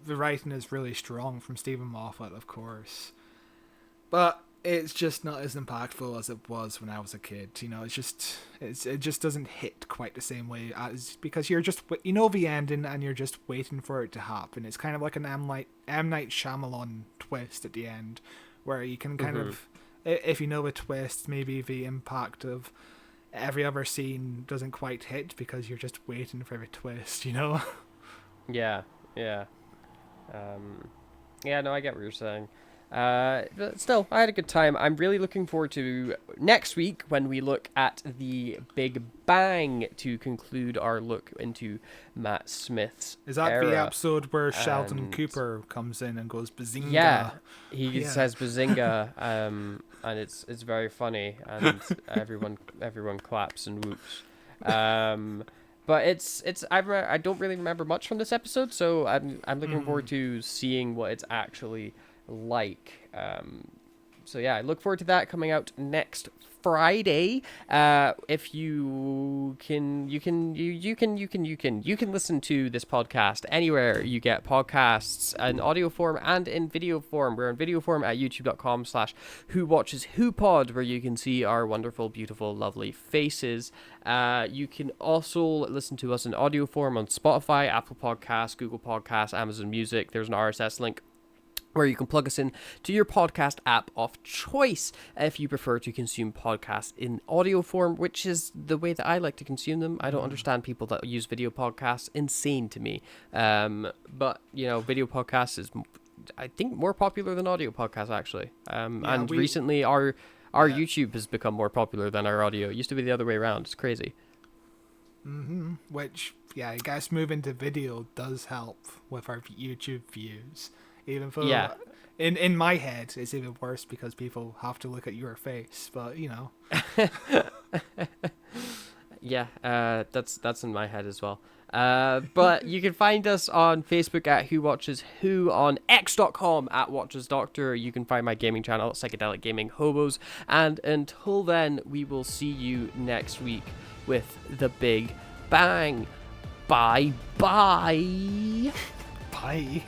The writing is really strong from Stephen Moffat, of course, but it's just not as impactful as it was when I was a kid. You know, it just doesn't hit quite the same way, as because you're just, you know, the ending and you're just waiting for it to happen. It's kind of like an M. Night Shyamalan twist at the end, where you can kind of, if you know the twist, maybe the impact of every other scene doesn't quite hit because you're just waiting for the twist, you know? Yeah. No, I get what you're saying. But still, I had a good time. I'm really looking forward to next week when we look at the Big Bang to conclude our look into Matt Smith's Is that era. the episode where Sheldon Cooper comes in and goes bazinga? Yeah, he says bazinga, and it's very funny, and everyone claps and whoops. But I don't really remember much from this episode, so I'm looking forward to seeing what it's actually like. So yeah, I look forward to that coming out next Friday. If you can listen to this podcast anywhere you get podcasts in audio form and in video form. We're in video form at youtube.com/whowatcheswhopod, where you can see our wonderful, beautiful, lovely faces. You can also listen to us in audio form on Spotify, Apple Podcasts, Google Podcasts, Amazon Music. There's an RSS link where you can plug us in to your podcast app of choice if you prefer to consume podcasts in audio form, which is the way that I like to consume them. I don't understand people that use video podcasts. Insane to me. But, you know, video podcasts is, I think, more popular than audio podcasts, actually. Recently our Our YouTube has become more popular than our audio. It used to be the other way around. It's crazy. Which, yeah, I guess moving to video does help with our YouTube views. Even though, Yeah. in my head, it's even worse because people have to look at your face. But you know, Yeah, that's in my head as well. But you can find us on Facebook at Who Watches Who, on x.com at Watches Doctor. You can find my gaming channel, Psychedelic Gaming Hobos. And until then, we will see you next week with the Big Bang. Bye bye. bye.